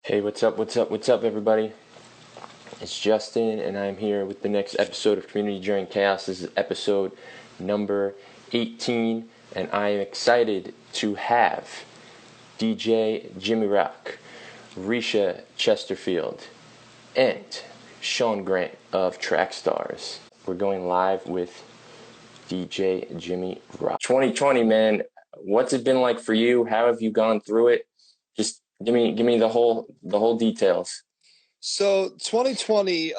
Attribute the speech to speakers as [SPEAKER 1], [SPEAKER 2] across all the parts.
[SPEAKER 1] Hey, what's up? What's up, everybody? It's Justin, and I'm here with the next episode of Community During Chaos. This is episode number 18, and I am excited to have DJ Jimmy Rock, Risha Chesterfield, and Sean Grant of Trackstarz. We're going live with DJ Jimmy Rock. 2020, man, what's it been like for you? How have you gone through it? Just give me the whole details.
[SPEAKER 2] So 2020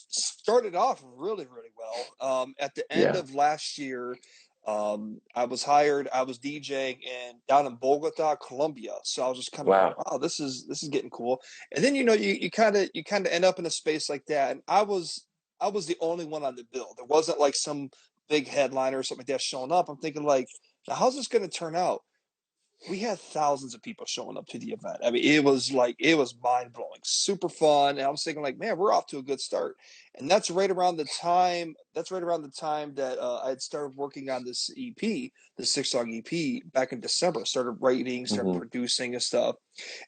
[SPEAKER 2] started off really, really well. At the end
[SPEAKER 1] Yeah.
[SPEAKER 2] of last year, I was hired. I was DJing down in Bogota, Colombia. So I was just kind of like,
[SPEAKER 1] Wow.
[SPEAKER 2] wow, this is getting cool. And then you kind of end up in a space like that. And I was the only one on the bill. There wasn't like some big headliner or something like that showing up. I'm thinking like, now how's this going to turn out? We had thousands of people showing up to the event. I mean, it was mind blowing, super fun. And I was thinking like, man, we're off to a good start. And that's right around the time. That's right around the time that I had started working on this EP, the 6-song EP, back in December. Started writing, started
[SPEAKER 1] Hmm.
[SPEAKER 2] producing and stuff.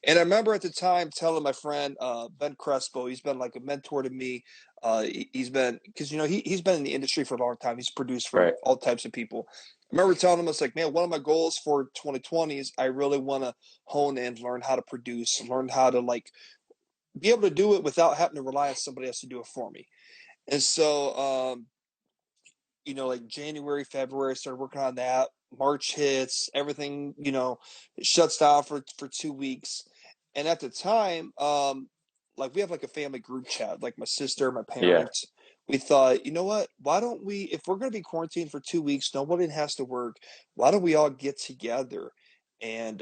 [SPEAKER 2] And I remember at the time telling my friend Ben Crespo, he's been like a mentor to me. He's been because he's been in the industry for a long time. He's produced for
[SPEAKER 1] Right.
[SPEAKER 2] all types of people. I remember telling him, I was like, man, one of my goals for 2020 is I really want to hone in, learn how to produce, learn how to like be able to do it without having to rely on somebody else to do it for me. And so, like January, February, I started working on that. March hits, everything, it shuts down for 2 weeks. And at the time, like we have like a family group chat, like my sister, my
[SPEAKER 1] Yeah.
[SPEAKER 2] parents. We thought, you know what? Why don't we, if we're going to be quarantined for 2 weeks, nobody has to work. Why don't we all get together and,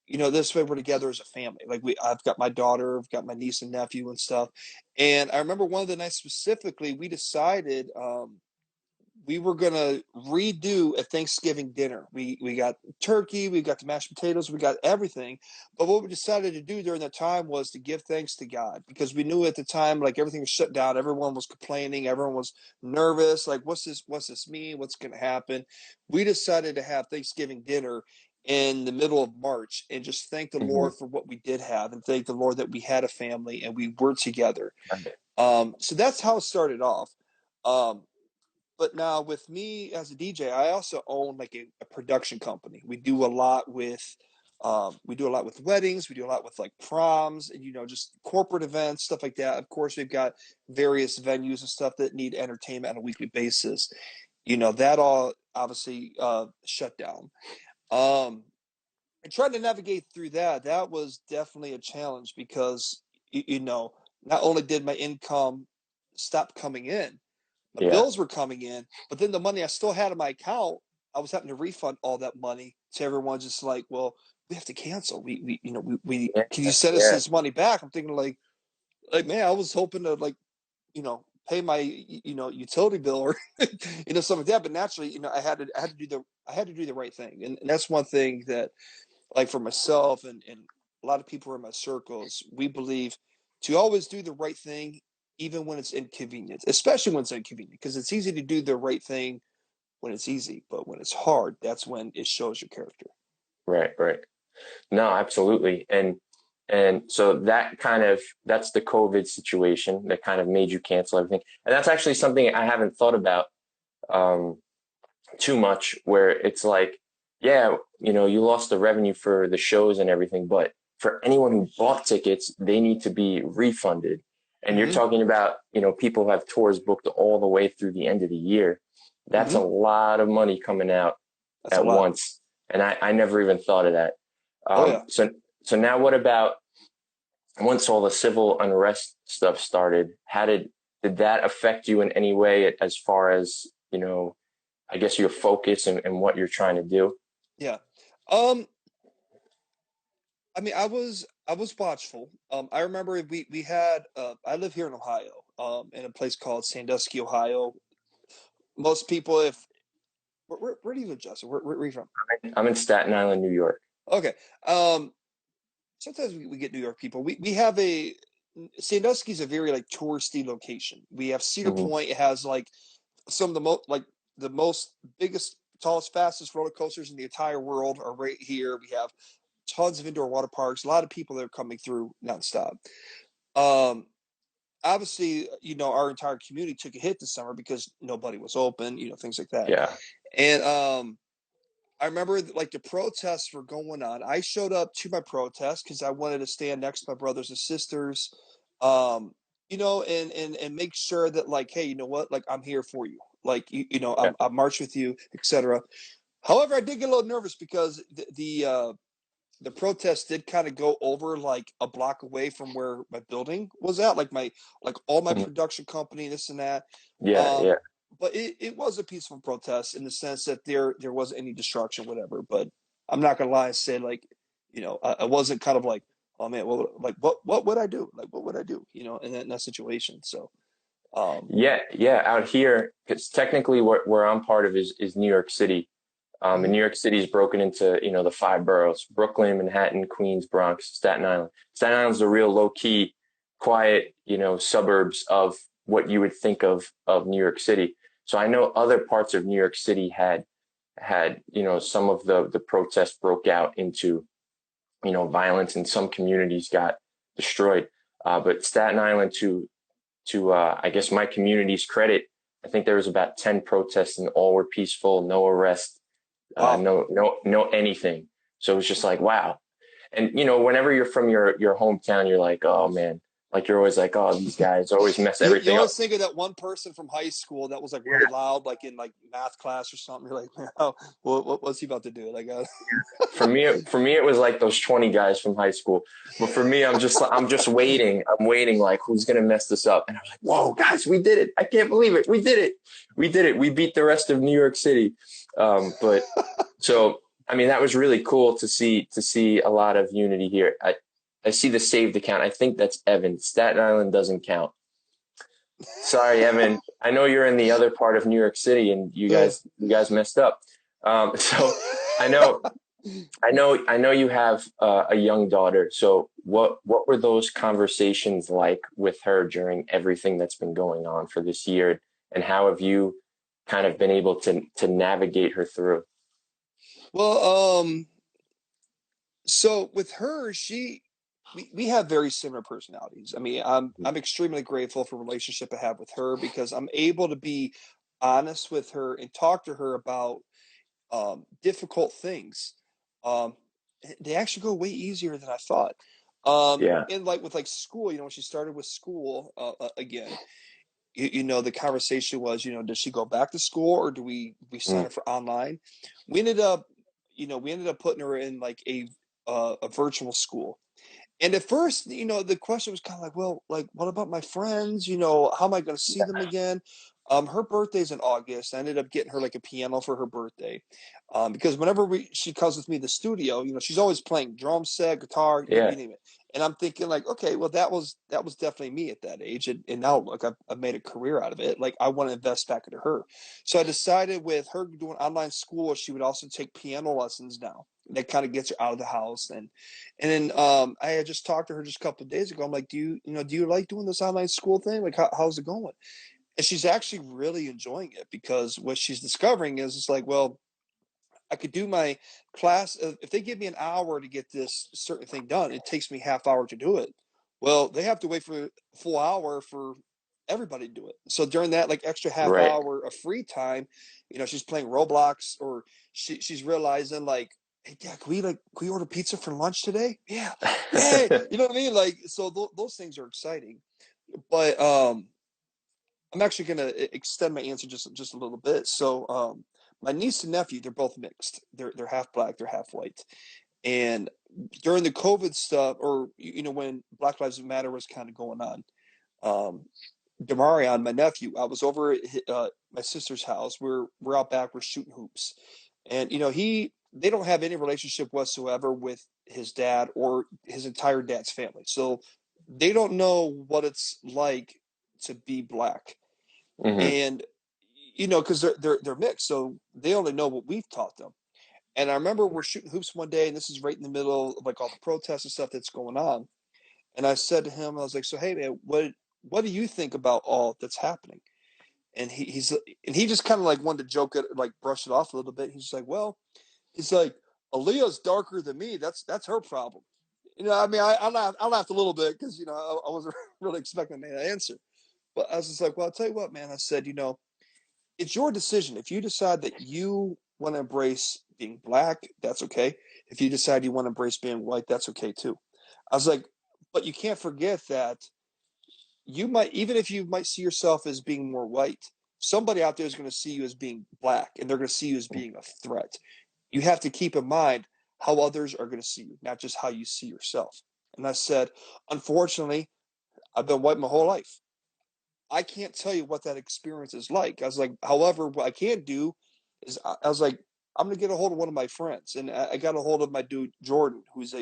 [SPEAKER 2] this way we're together as a family. Like I've got my daughter, I've got my niece and nephew and stuff. And I remember one of the nights specifically, we decided, we were gonna redo a Thanksgiving dinner. We got turkey, we got the mashed potatoes, we got everything. But what we decided to do during that time was to give thanks to God because we knew at the time like everything was shut down, everyone was complaining, everyone was nervous. Like, what's this mean? What's gonna happen? We decided to have Thanksgiving dinner in the middle of March and just thank the
[SPEAKER 1] Hmm.
[SPEAKER 2] Lord for what we did have and thank the Lord that we had a family and we were together.
[SPEAKER 1] Right.
[SPEAKER 2] So that's how it started off. Um, but now with me as a DJ, I also own like a production company. We do a lot with weddings. We do a lot with like proms and just corporate events, stuff like that. Of course, we've got various venues and stuff that need entertainment on a weekly basis. That all obviously shut down. Um, and trying to navigate through that was definitely a challenge because not only did my income stop coming in, my
[SPEAKER 1] Yeah.
[SPEAKER 2] bills were coming in, but then the money I still had in my account, I was having to refund all that money to everyone. Just like, well, we have to cancel. We
[SPEAKER 1] Yeah.
[SPEAKER 2] can you send us
[SPEAKER 1] Yeah.
[SPEAKER 2] this money back? I'm thinking like man, I was hoping to like pay my utility bill or something like that. But naturally, I had to do the right thing, and that's one thing that like for myself and a lot of people in my circles, we believe to always do the right thing, even when it's inconvenient, especially when it's inconvenient, because it's easy to do the right thing when it's easy, but when it's hard, that's when it shows your character.
[SPEAKER 1] Right. Right. No, absolutely. And so that's the COVID situation that kind of made you cancel everything. And that's actually something I haven't thought about um too much, where it's like, yeah, you lost the revenue for the shows and everything, but for anyone who bought tickets, they need to be refunded. And you're
[SPEAKER 2] Mm-hmm.
[SPEAKER 1] talking about, people who have tours booked all the way through the end of the year. That's a
[SPEAKER 2] Mm-hmm.
[SPEAKER 1] lot of money coming out
[SPEAKER 2] That's a
[SPEAKER 1] at
[SPEAKER 2] lot.
[SPEAKER 1] once. And I never even thought of that.
[SPEAKER 2] Oh yeah.
[SPEAKER 1] So now what about once all the civil unrest stuff started? Did that affect you in any way as far as, I guess your focus and what you're trying to do?
[SPEAKER 2] Yeah. Um, I mean, I was watchful. I remember we had I live here in Ohio, in a place called Sandusky, Ohio. Most people, if where do you live, Justin? Where are you from?
[SPEAKER 1] I'm in Staten Island, New York.
[SPEAKER 2] Okay. Um, Sometimes we get New York people. We have Sandusky is a very like touristy location. We have Cedar
[SPEAKER 1] Hmm.
[SPEAKER 2] Point. It has like some of the most biggest, tallest, fastest roller coasters in the entire world are right here. We have tons of indoor water parks, a lot of people that are coming through nonstop. Um, Obviously, our entire community took a hit this summer because nobody was open, things like that.
[SPEAKER 1] Yeah.
[SPEAKER 2] And I remember like the protests were going on. I showed up to my protest because I wanted to stand next to my brothers and sisters, um, and make sure that like, hey, you know what, like I'm here for you. Like
[SPEAKER 1] Yeah.
[SPEAKER 2] I march with you, etc. However, I did get a little nervous because the protest did kind of go over like a block away from where my building was at, like all my
[SPEAKER 1] Mhm.
[SPEAKER 2] production company, this and that.
[SPEAKER 1] Yeah.
[SPEAKER 2] Um,
[SPEAKER 1] Yeah.
[SPEAKER 2] but it was a peaceful protest in the sense that there wasn't any destruction, whatever. But I'm not gonna lie and say like, I wasn't kind of like, oh man, well, like what would I do? Like what would I do? In that situation. So um,
[SPEAKER 1] Yeah. Yeah. Out here, because technically where I'm part of is New York City. And
[SPEAKER 2] mhm.
[SPEAKER 1] New York City is broken into, the five boroughs: Brooklyn, Manhattan, Queens, Bronx, Staten Island. Staten Island's the real low key, quiet, suburbs of what you would think of New York City. So I know other parts of New York City had, some of the protests broke out into, violence, and some communities got destroyed. But Staten Island, to I guess my community's credit, I think there was about 10 protests and all were peaceful, no arrest,
[SPEAKER 2] Wow.
[SPEAKER 1] no anything. So it was just like, wow. And whenever you're from your hometown, you're like, oh man, like you're always like, oh, these guys always mess
[SPEAKER 2] You
[SPEAKER 1] everything up.
[SPEAKER 2] always think of that one person from high school that was like really loud, like in like math class or something. You're like, man, what's he about to do? Like,
[SPEAKER 1] For me, it was like those 20 guys from high school. But for me, I'm just waiting. I'm waiting, like, who's gonna mess this up? And I'm like, whoa, guys, we did it! I can't believe it. We did it. We did it. We beat the rest of New York City. But so, I mean, that was really cool to see a lot of unity here. I see the saved account. I think that's Evan. Staten Island doesn't count. Sorry, Evan. I know you're in the other part of New York City, and you
[SPEAKER 2] uh,
[SPEAKER 1] guys messed up. So I know I know you have a young daughter. So what were those conversations like with her during everything that's been going on for this year, and how have you kind of been able to navigate her through?
[SPEAKER 2] well, so with her, we have very similar personalities. I mean, I'm extremely grateful for the relationship I have with her because I'm able to be honest with her and talk to her about difficult things. Um, they actually go way easier than I thought.
[SPEAKER 1] Yeah.
[SPEAKER 2] And like with like school, when she started with school again, the conversation was, does she go back to school or do we sign
[SPEAKER 1] Mm,
[SPEAKER 2] her for online? We ended up, we ended up putting her in like a virtual school. And at first, the question was kind of like, well, like, what about my friends? How am I going to see them again? Her birthday's in August. I ended up getting her like a piano for her birthday, because whenever she comes with me to the studio, she's always playing drum set, guitar, you
[SPEAKER 1] yeah.
[SPEAKER 2] name it. And I'm thinking like, okay, well, that was definitely me at that age, and now look, I've made a career out of it. Like, I want to invest back into her. So I decided with her doing online school, she would also take piano lessons now. That kind of gets her out of the house, and then I had just talked to her just a couple of days ago. I'm like, do you like doing this online school thing? Like, how's it going? And she's actually really enjoying it because what she's discovering is it's like, well, I could do my class if they give me an hour to get this certain thing done. It takes me half hour to do it. Well, they have to wait for a full hour for everybody to do it. So during that like extra half
[SPEAKER 1] Right.
[SPEAKER 2] hour of free time, she's playing Roblox, or she's realizing like, hey, Dad, can we order pizza for lunch today? Yeah, yeah, you know what I mean? Like, so those things are exciting. But I'm actually going to extend my answer just a little bit. So my niece and nephew, they're both mixed. They're half black, they're half white. And during the COVID stuff, or when Black Lives Matter was kind of going on, um, Demarion, my nephew, I was over at my sister's house. We're out back. We're shooting hoops, and they don't have any relationship whatsoever with his dad or his entire dad's family. So they don't know what it's like to be black,
[SPEAKER 1] Hmm.
[SPEAKER 2] and because they're mixed, so they only know what we've taught them. And I remember we're shooting hoops one day, and this is right in the middle of like all the protests and stuff that's going on. And I said to him, I was like, "So hey man, what do you think about all that's happening?" And he just kind of like wanted to joke it, like brush it off a little bit. He's like, "Well," he's like, Aaliyah's darker than me. That's her problem. I mean, I laughed a little bit because I wasn't really expecting that answer. But I was just like, well, I'll tell you what, man. I said, it's your decision. If you decide that you want to embrace being black, that's okay. If you decide you want to embrace being white, that's okay too. I was like, but you can't forget that you might, even if you might see yourself as being more white, somebody out there is going to see you as being black, and they're going to see you as being a threat. You have to keep in mind how others are going to see you, not just how you see yourself. And I said, unfortunately, I've been white my whole life. I can't tell you what that experience is like. I was like, however, what I can do is I was like, I'm gonna get a hold of one of my friends, and I got a hold of my dude Jordan, he's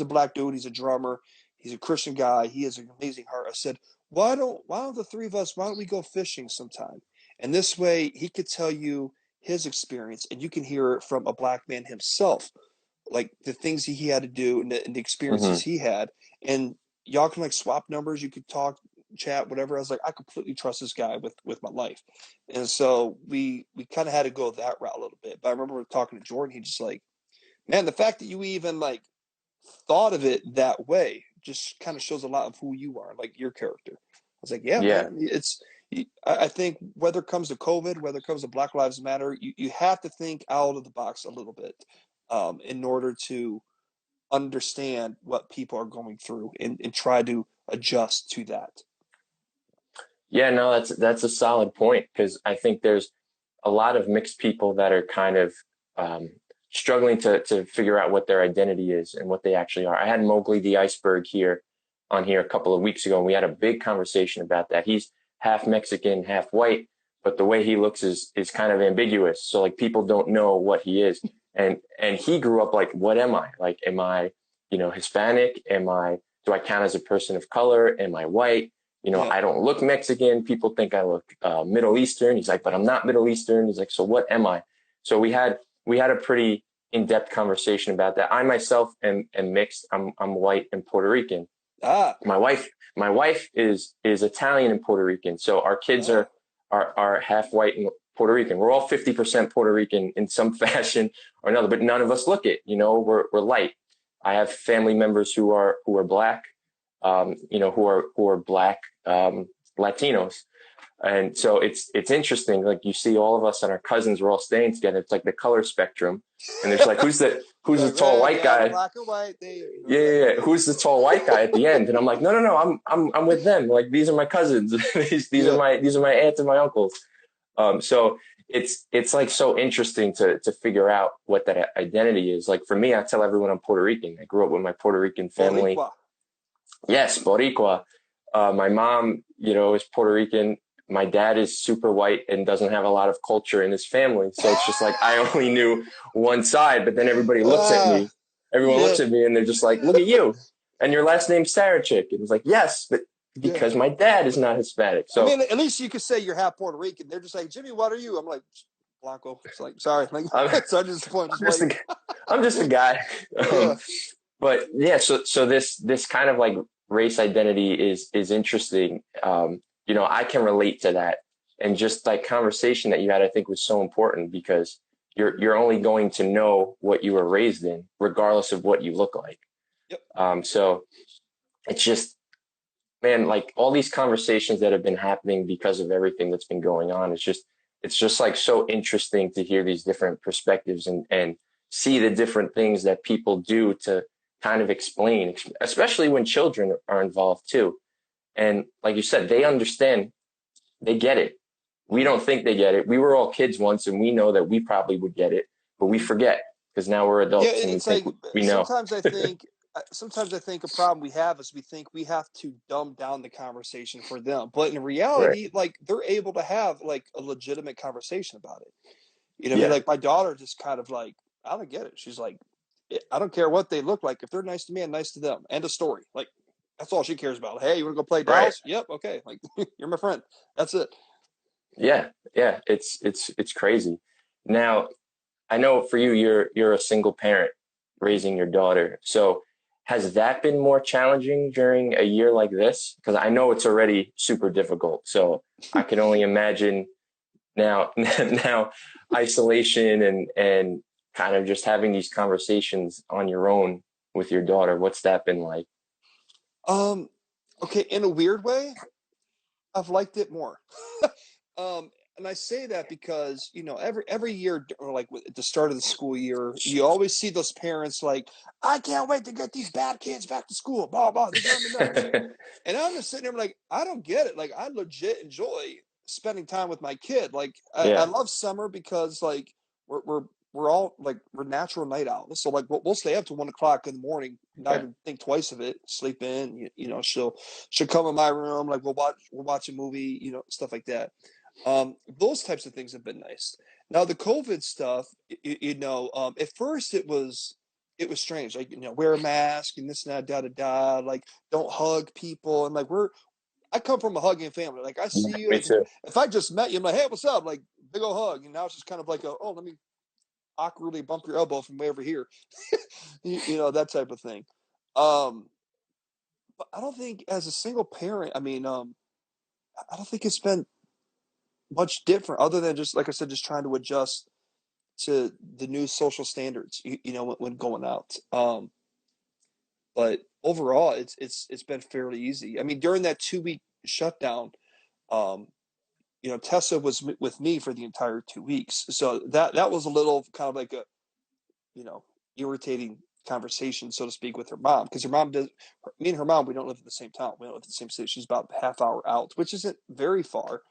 [SPEAKER 2] a black dude, he's a drummer, he's a Christian guy, he has an amazing heart. I said, why don't the three of us, why don't we go fishing sometime? And this way, he could tell you his experience, and you can hear it from a black man himself, like the things he had to do and the experiences he had, and y'all can like swap numbers. You could talk, chat, whatever. I was like, I completely trust this guy with my life, and so we kind of had to go that route a little bit. But I remember talking to Jordan. He just like, man, the fact that you even like thought of it that way just kind of shows a lot of who you are, like your character. I was like, yeah,
[SPEAKER 1] Yeah.
[SPEAKER 2] man, I think whether it comes to COVID, whether it comes to Black Lives Matter, you have to think out of the box a little bit in order to understand what people are going through and try to adjust to that.
[SPEAKER 1] Yeah, no, that's a solid point, because I think there's a lot of mixed people that are kind of um, struggling to figure out what their identity is and what they actually are. I had Mowgli the Iceberg on here a couple of weeks ago, and we had a big conversation about that. He's half Mexican, half white, but the way he looks is kind of ambiguous. So like people don't know what he is. And he grew up like, what am I? Like, am I, Hispanic? Do I count as a person of color? Am I white?
[SPEAKER 2] Yeah.
[SPEAKER 1] I don't look Mexican. People think I look Middle Eastern. He's like, but I'm not Middle Eastern. He's like, so what am I? So we had a pretty in-depth conversation about that. I myself am mixed. I'm white and Puerto Rican.
[SPEAKER 2] Ah.
[SPEAKER 1] My wife is Italian and Puerto Rican. So our kids are half white and Puerto Rican. We're all 50% Puerto Rican in some fashion or another, but none of us look it. We're light. I have family members who are black, who are black Latinos. And so it's interesting. Like you see all of us and our cousins, we're all staying together. It's like the color spectrum. And there's like, who's the tall white guy?
[SPEAKER 2] Black and white.
[SPEAKER 1] Yeah. Who's the tall white guy at the end? And I'm like, no, I'm with them. Like, these are my cousins. these are my aunts and my uncles. So it's like so interesting to figure out what that identity is. Like for me, I tell everyone I'm Puerto Rican. I grew up with my Puerto Rican family.
[SPEAKER 2] Boricua.
[SPEAKER 1] Yes, Boricua. My mom, is Puerto Rican. My dad is super white and doesn't have a lot of culture in his family. So it's just like, I only knew one side, but then everybody looks at me. Everyone looks at me and they're just like, look at you. And your last name's Sarachik. And it's like, yes, but because my dad is not Hispanic. So
[SPEAKER 2] I mean, at least you could say you're half Puerto Rican. They're just like, Jimmy, what are you? I'm like, Blanco. It's like, sorry. Like, so I'm
[SPEAKER 1] just a guy. But yeah, so this kind of like race identity is interesting. I can relate to that. And just like conversation that you had, I think was so important, because you're only going to know what you were raised in, regardless of what you look like.
[SPEAKER 2] Yep.
[SPEAKER 1] So it's just, man, like all these conversations that have been happening because of everything that's been going on, it's just like so interesting to hear these different perspectives and see the different things that people do to kind of explain, especially when children are involved too. And like you said, they understand, they get it. We don't think they get it. We were all kids once, and we know that we probably would get it, but we forget because now we're adults.
[SPEAKER 2] Yeah,
[SPEAKER 1] and
[SPEAKER 2] it's like
[SPEAKER 1] we know.
[SPEAKER 2] Sometimes I think a problem we have is we think we have to dumb down the conversation for them, but in reality,
[SPEAKER 1] Right.
[SPEAKER 2] like they're able to have like a legitimate conversation about it. I
[SPEAKER 1] Yeah.
[SPEAKER 2] mean? Like my daughter just kind of like, I don't get it. She's like, I don't care what they look like. If they're nice to me, I'm nice to them. End of story. Like that's all she cares about. Hey, you want to go play dolls?
[SPEAKER 1] Right.
[SPEAKER 2] Yep. Okay. Like you're my friend. That's it.
[SPEAKER 1] Yeah. It's crazy. Now, I know for you, you're a single parent raising your daughter. So has that been more challenging during a year like this? Because I know it's already super difficult. So I can only imagine now isolation and kind of just having these conversations on your own with your daughter? What's that been like?
[SPEAKER 2] Okay, in a weird way, I've liked it more. And I say that because every year, or like at the start of the school year, you always see those parents like, I can't wait to get these bad kids back to school. Blah blah, they're driving me nuts. And I'm just sitting there like, I don't get it. Like, I legit enjoy spending time with my kid. Like, I
[SPEAKER 1] Yeah.
[SPEAKER 2] love summer because like we're all like we're natural night owls. So like we'll stay up to 1 o'clock in the morning, not
[SPEAKER 1] Okay.
[SPEAKER 2] even think twice of it, sleep in. She'll come in my room, like we'll watch a movie, stuff like that. Those types of things have been nice. Now the COVID stuff, at first it was strange, like wear a mask and this and that, da da da, like don't hug people, and like I come from a hugging family. Like I see you,
[SPEAKER 1] Me
[SPEAKER 2] like
[SPEAKER 1] too.
[SPEAKER 2] if I just met you, I'm like, hey, what's up? Like big old hug, and now it's just kind of like let me awkwardly bump your elbow from way over here, that type of thing. Um, but I don't think as a single parent, I mean, I don't think it's been much different other than just like I said, just trying to adjust to the new social standards, when going out. But overall, it's been fairly easy. I mean, during that 2 week shutdown, um, Tessa was with me for the entire 2 weeks, so that was a little kind of like a you know irritating conversation, so to speak, with her mom, because her mom does. Me and her mom, we don't live in the same town. We don't live in the same city. She's about a half hour out, which isn't very far.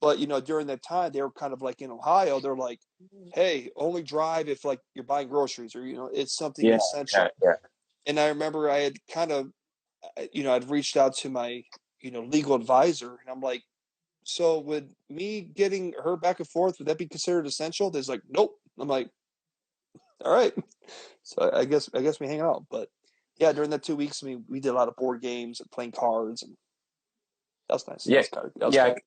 [SPEAKER 2] But during that time, they were kind of like in Ohio. They're like, "Hey, only drive if like you're buying groceries or it's something
[SPEAKER 1] Yeah. Yeah.
[SPEAKER 2] essential."
[SPEAKER 1] Yeah.
[SPEAKER 2] And I remember I had kind of, I'd reached out to my legal advisor, and I'm like, "So would me getting her back and forth, would that be considered essential?" There's like, "Nope." I'm like, "All right." So I guess we hang out. But yeah, during that 2 weeks, I mean, we did a lot of board games and playing cards, and that was nice.
[SPEAKER 1] Yeah.
[SPEAKER 2] That was
[SPEAKER 1] Yeah.
[SPEAKER 2] good.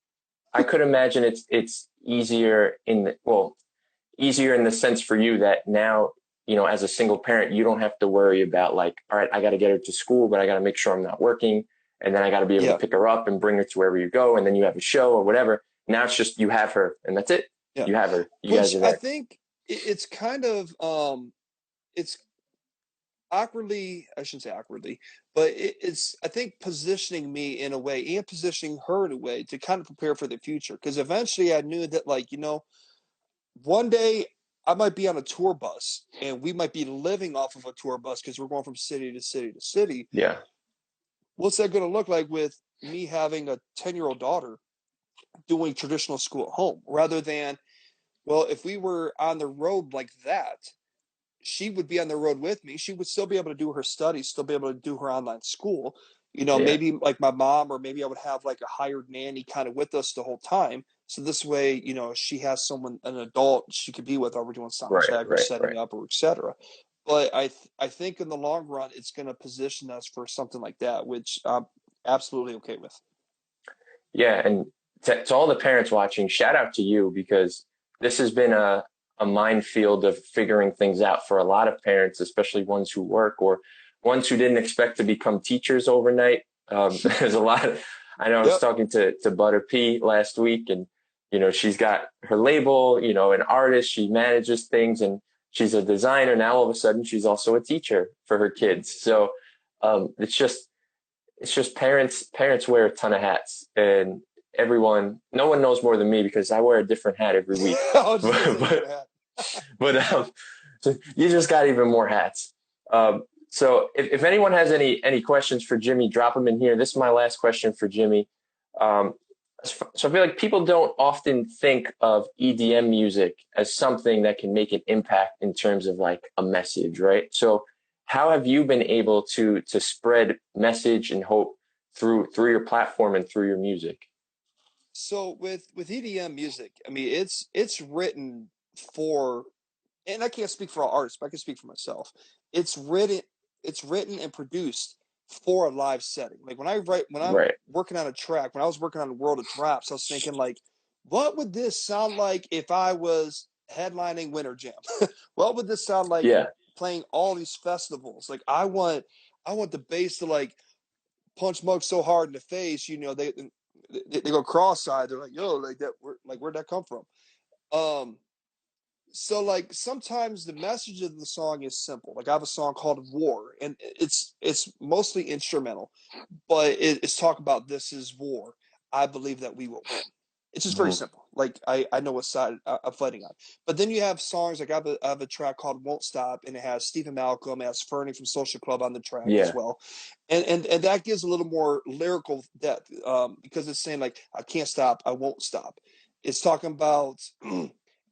[SPEAKER 1] I could imagine it's easier easier in the sense for you that now, as a single parent, you don't have to worry about like, all right, I got to get her to school, but I got to make sure I'm not working. And then I got to be able to
[SPEAKER 2] Yeah,
[SPEAKER 1] pick her up and bring her to wherever you go. And then you have a show or whatever. Now it's just you have her and that's it.
[SPEAKER 2] yeah.
[SPEAKER 1] You have her. You guys
[SPEAKER 2] Which
[SPEAKER 1] are
[SPEAKER 2] I
[SPEAKER 1] there.
[SPEAKER 2] think it's kind of it's awkwardly, I shouldn't say awkwardly, but it's, I think, positioning me in a way and positioning her in a way to kind of prepare for the future. Because eventually I knew that, like, one day I might be on a tour bus and we might be living off of a tour bus because we're going from city to city to city.
[SPEAKER 1] Yeah.
[SPEAKER 2] What's that going to look like with me having a 10-year-old daughter doing traditional school at home rather than, well, if we were on the road like that, she would be on the road with me. She would still be able to do her studies, still be able to do her online school.
[SPEAKER 1] Yeah.
[SPEAKER 2] Maybe like my mom, or maybe I would have like a hired nanny kind of with us the whole time. So this way, she has someone, an adult she could be with while we're doing sound
[SPEAKER 1] Right.
[SPEAKER 2] check or
[SPEAKER 1] Right.
[SPEAKER 2] setting
[SPEAKER 1] Right.
[SPEAKER 2] up or etc. But I think in the long run, it's going to position us for something like that, which I'm absolutely okay with.
[SPEAKER 1] Yeah. And to all the parents watching, shout out to you because this has been a minefield of figuring things out for a lot of parents, especially ones who work or ones who didn't expect to become teachers overnight. There's a lot of, I know I was
[SPEAKER 2] Yep.
[SPEAKER 1] talking to Butter P last week and, she's got her label, an artist, she manages things and she's a designer. Now all of a sudden she's also a teacher for her kids. So, it's just parents wear a ton of hats and no one knows more than me because I wear a different hat every week.
[SPEAKER 2] I was just going to
[SPEAKER 1] but,
[SPEAKER 2] say
[SPEAKER 1] but,
[SPEAKER 2] different hat.
[SPEAKER 1] but so you just got even more hats. So if anyone has any questions for Jimmy, drop them in here. This is my last question for Jimmy. Um, so I feel like people don't often think of EDM music as something that can make an impact in terms of like a message, right? So how have you been able to spread message and hope through your platform and through your music?
[SPEAKER 2] So with EDM music, I mean, it's written for, and I can't speak for all artists, but I can speak for myself. It's written, it's written and produced for a live setting. Like when I'm
[SPEAKER 1] Right.
[SPEAKER 2] working on a track, when I was working on the World of Drops, I was thinking like, what would this sound like if I was headlining Winter Jam? What would this sound like
[SPEAKER 1] Yeah.
[SPEAKER 2] playing all these festivals? Like I want the bass to like punch Mug so hard in the face, they go cross-eyed. They're like, yo, like that, where'd that come from? Um, So like sometimes the message of the song is simple. Like I have a song called War, and it's mostly instrumental, but it's talk about this is war. I believe that we will win. It's just very
[SPEAKER 1] Mhm.
[SPEAKER 2] simple. Like I know what side I'm fighting on. But then you have songs like I have a track called Won't Stop, and it has Stephen Malcolm, it has Fernie from Social Club on the track as
[SPEAKER 1] Yeah.
[SPEAKER 2] well, and that gives a little more lyrical depth, because it's saying like I can't stop, I won't stop. It's talking about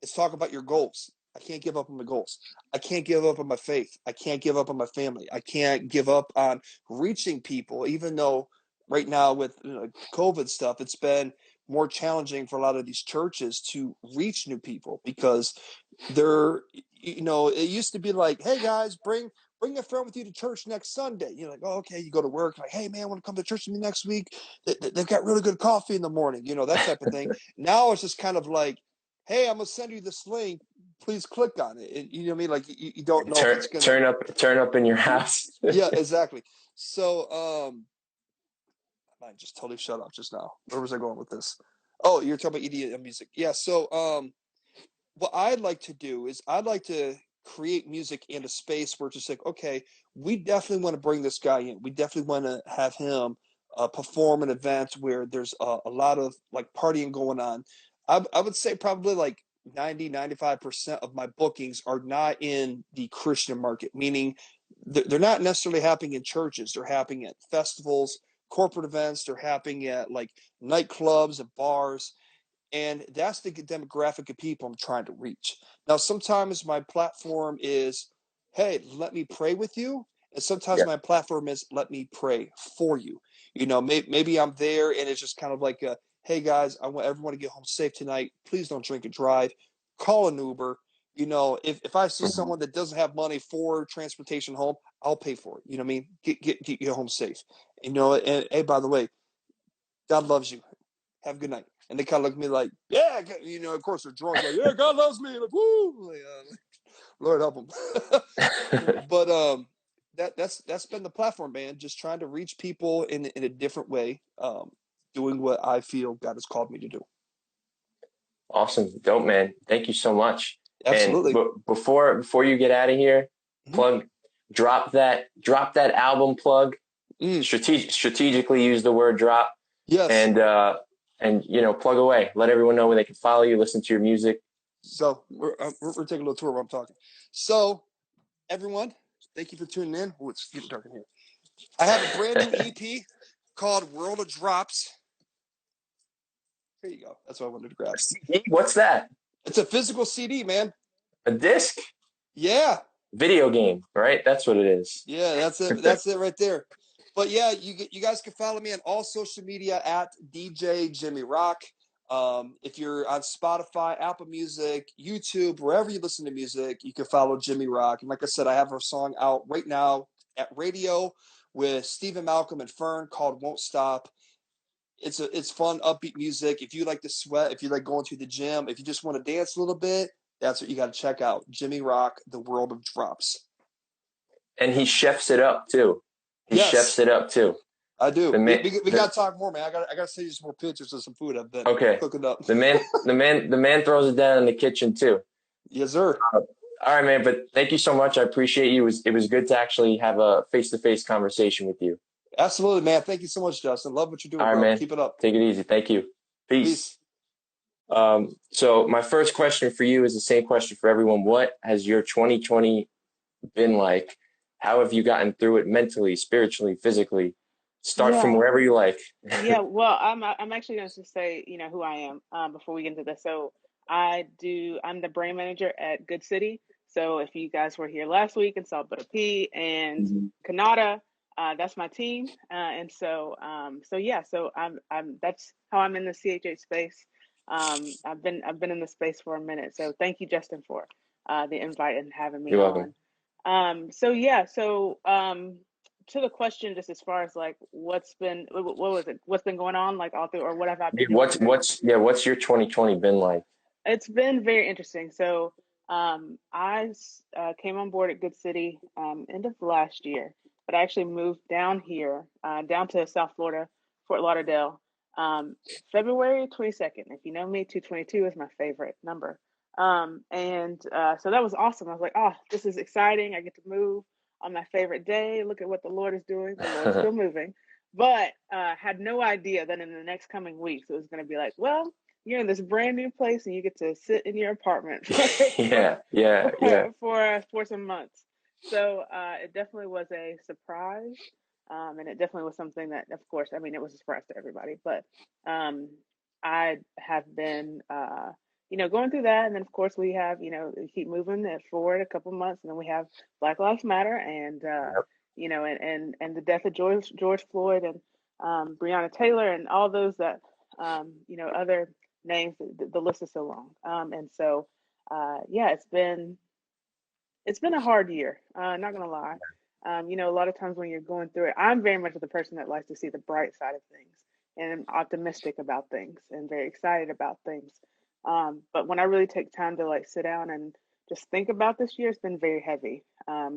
[SPEAKER 2] it's talking about your goals. I can't give up on my goals. I can't give up on my faith. I can't give up on my family. I can't give up on reaching people, even though right now with COVID stuff, it's been more challenging for a lot of these churches to reach new people because they're, it used to be like, hey guys, bring a friend with you to church next Sunday. You're like, oh, okay. You go to work, like, hey man, I want to come to church with me next week. They've got really good coffee in the morning, that type of thing. Now it's just kind of like, hey, I'm gonna send you this link. Please click on it. And, you know what I mean? Like you don't know if
[SPEAKER 1] Turn
[SPEAKER 2] it's gonna.
[SPEAKER 1] turn up in your house.
[SPEAKER 2] Yeah, exactly. So, I just totally shut off just now. Where was I going with this? Oh, you're talking about EDM music. Yeah. So, what I'd like to do is I'd like to create music in a space where it's just like, okay, we definitely want to bring this guy in. We definitely want to have him perform an event where there's a lot of like partying going on. I would say probably like 90-95% of my bookings are not in the Christian market, meaning they're not necessarily happening in churches. They're happening at festivals, corporate events. They're happening at like nightclubs and bars, and that's the demographic of people I'm trying to reach. Now, sometimes my platform is, hey, let me pray with you. And sometimes
[SPEAKER 1] Yeah.
[SPEAKER 2] my platform is, let me pray for you. Maybe I'm there and it's just kind of like, hey, guys, I want everyone to get home safe tonight. Please don't drink and drive. Call an Uber. If I see
[SPEAKER 1] Mhm.
[SPEAKER 2] someone that doesn't have money for transportation home, I'll pay for it. You know what I mean? Get you home safe. And hey, by the way, God loves you. Have a good night. And they kind of look at me like, yeah, of course they're drunk. Like, yeah, God loves me. Like, woo, like, Lord help them. But that's been the platform, man. Just trying to reach people in a different way, doing what I feel God has called me to do.
[SPEAKER 1] Awesome, dope, man. Thank you so much. And
[SPEAKER 2] Absolutely.
[SPEAKER 1] before you get out of here,
[SPEAKER 2] Mm-hmm.
[SPEAKER 1] plug drop that album plug.
[SPEAKER 2] Mm.
[SPEAKER 1] Strategically use the word drop,
[SPEAKER 2] Yes.
[SPEAKER 1] and plug away. Let everyone know where they can follow you, listen to your music.
[SPEAKER 2] So we're taking a little tour while I'm talking. So everyone, thank you for tuning in. Oh, it's getting dark in here. I have a brand new EP called World of Drops. Here you go. That's what I wanted to grab.
[SPEAKER 1] CD? What's that?
[SPEAKER 2] It's a physical CD, man.
[SPEAKER 1] A disc?
[SPEAKER 2] Yeah.
[SPEAKER 1] Video game, right? That's what it is.
[SPEAKER 2] Yeah, that's it. That's it right there. But yeah, you guys can follow me on all social media at DJ Jimmy Rock. If you're on Spotify, Apple Music, YouTube, wherever you listen to music, you can follow Jimmy Rock. And like I said, I have a song out right now at radio with Stephen Malcolm and Fern called "Won't Stop." It's fun, upbeat music. If you like to sweat, if you like going to the gym, if you just want to dance a little bit, that's what you got to check out. Jimmy Rock, The World of Drops.
[SPEAKER 1] And he chefs it up too. He chefs
[SPEAKER 2] Yes,
[SPEAKER 1] it up too.
[SPEAKER 2] I do.
[SPEAKER 1] The man,
[SPEAKER 2] We got to talk more, man. I got to send you some more pictures of some food I've been
[SPEAKER 1] okay.
[SPEAKER 2] cooking up.
[SPEAKER 1] The man throws it down in the kitchen too.
[SPEAKER 2] Yes, sir.
[SPEAKER 1] All right, man. But thank you so much. I appreciate you. It was good to actually have a face to face conversation with you.
[SPEAKER 2] Absolutely, man. Thank you so much, Justin. Love what you're doing,
[SPEAKER 1] All right,
[SPEAKER 2] bro.
[SPEAKER 1] man.
[SPEAKER 2] Keep it up.
[SPEAKER 1] Take it easy. Thank you. Peace.
[SPEAKER 2] Peace.
[SPEAKER 1] So my first question for you is the same question for everyone. What has your 2020 been like? How have you gotten through it mentally, spiritually, physically? Start from
[SPEAKER 3] Yeah,
[SPEAKER 1] wherever you like.
[SPEAKER 3] yeah. Well, I'm actually going to say, who I am before we get into this. So I'm the brand manager at Good City. So if you guys were here last week and saw Butter P and
[SPEAKER 1] Mhm.
[SPEAKER 3] Kanata, that's my team. And so yeah, so that's how I'm in the CHH space. I've been in the space for a minute. So thank you, Justin, for the invite and having me
[SPEAKER 1] You're welcome.
[SPEAKER 3] on. So yeah, to the question, just as far as like what was it, what's been going on like all through, or what have I
[SPEAKER 1] Yeah,
[SPEAKER 3] been doing during this?
[SPEAKER 1] what's your 2020 been like?
[SPEAKER 3] It's been very interesting. So I came on board at Good City end of last year, but I actually moved down here, down to South Florida, Fort Lauderdale, um, February 22nd. If you know me, 222 is my favorite number. So that was awesome. I was like, oh, this is exciting. I get to move on my favorite day. Look at what the Lord is doing. The Lord's still moving. But had no idea that in the next coming weeks, it was going to be like, well, you're in this brand new place and you get to sit in your apartment for some months. So it definitely was a surprise. And it definitely was something that, of course, I mean, it was a surprise to everybody, but I have been, going through that. And then, of course, we have, keep moving it forward a couple months. And then we have Black Lives Matter and, and the death of George Floyd and Breonna Taylor and all those that, other names. The list is so long. It's been a hard year. Not gonna lie. A lot of times when you're going through it, I'm very much the person that likes to see the bright side of things and I'm optimistic about things and very excited about things. But when I really take time to like sit down and just think about this year, it's been very heavy.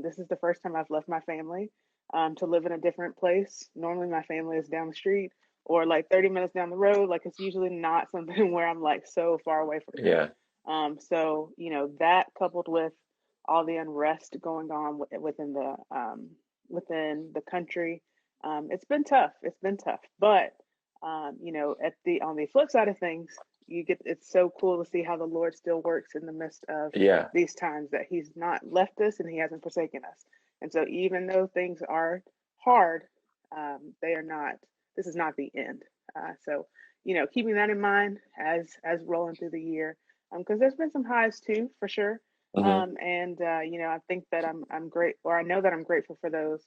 [SPEAKER 3] This is the first time I've left my family to live in a different place. Normally my family is down the street or like 30 minutes down the road. Like it's usually not something where I'm like so far away from them. So, that coupled with all the unrest going on within the country, it's been tough. It's been tough, but on the flip side of things, it's so cool to see how the Lord still works in the midst of these times, that He's not left us and He hasn't forsaken us. And so, even though things are hard, they are not. This is not the end. So, keeping that in mind as rolling through the year, because there's been some highs too, for sure. I think that I'm great, or I know that I'm grateful for those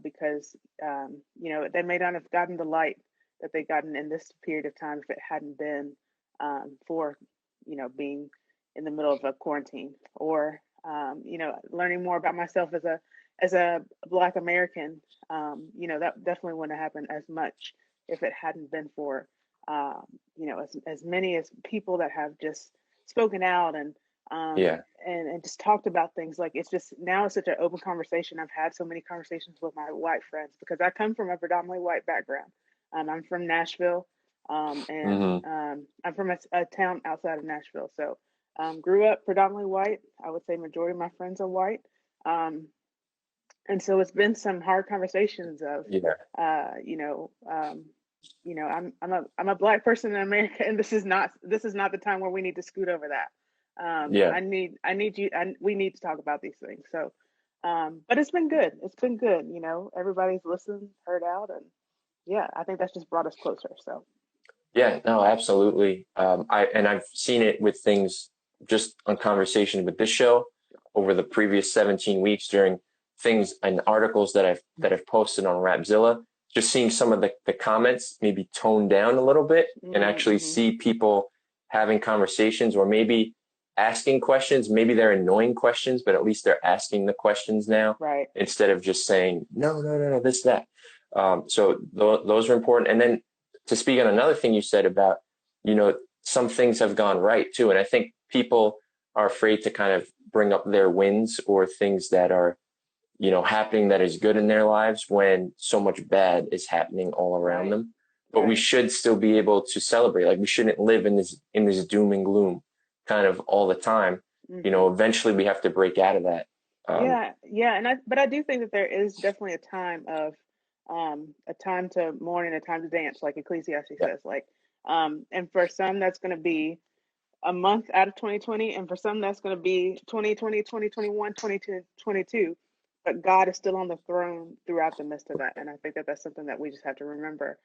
[SPEAKER 3] because they may not have gotten the light that they gotten in this period of time if it hadn't been for being in the middle of a quarantine or learning more about myself as a Black American. That definitely wouldn't have happened as much if it hadn't been for as many as people that have just spoken out and just talked about things. Like it's such an open conversation. I've had so many conversations with my white friends because I come from a predominantly white background. I'm from Nashville, I'm from a town outside of Nashville. So grew up predominantly white. I would say majority of my friends are white. And so it's been some hard conversations of, I'm a Black person in America, and this is not the time where we need to scoot over that. We need to talk about these things. So, but it's been good. It's been good. Everybody's listened, heard out, and I think that's just brought us closer. So.
[SPEAKER 1] Yeah, no, absolutely. I've seen it with things just on conversation with this show over the previous 17 weeks during things and articles that I've posted on Rapzilla, just seeing some of the comments maybe toned down a little bit and actually see people having conversations or maybe asking questions. Maybe they're annoying questions, but at least they're asking the questions now,
[SPEAKER 3] right?
[SPEAKER 1] Instead of just saying, no, this, that. So those are important. And then to speak on another thing you said about, some things have gone right too. And I think people are afraid to kind of bring up their wins or things that are, happening that is good in their lives when so much bad is happening all around them. But we should still be able to celebrate. Like we shouldn't live in this doom and gloom kind of all the time. Eventually we have to break out of that.
[SPEAKER 3] But I do think that there is definitely a time to mourn and a time to dance, like Ecclesiastes says. Like, and for some that's going to be a month out of 2020, and for some that's going to be 2020, 2021, 2022. But God is still on the throne throughout the midst of that, and I think that that's something that we just have to remember.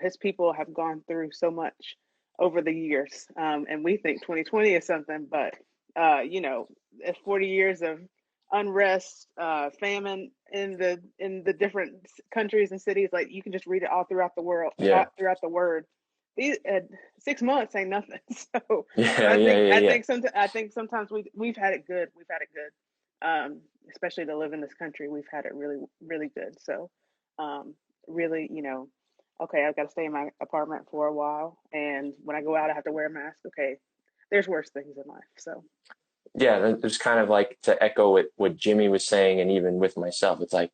[SPEAKER 3] His people have gone through so much over the years, and we think 2020 is something, but 40 years of unrest, famine in the different countries and cities. Like you can just read it all throughout the world, throughout the word. These 6 months ain't nothing. So I think sometimes we've had it good. We've had it good, especially to live in this country. We've had it really, really good. So really, okay, I've got to stay in my apartment for a while, and when I go out, I have to wear a mask. Okay, there's worse things in life. So.
[SPEAKER 1] Yeah, it's kind of like to echo what Jimmy was saying, and even with myself, it's like,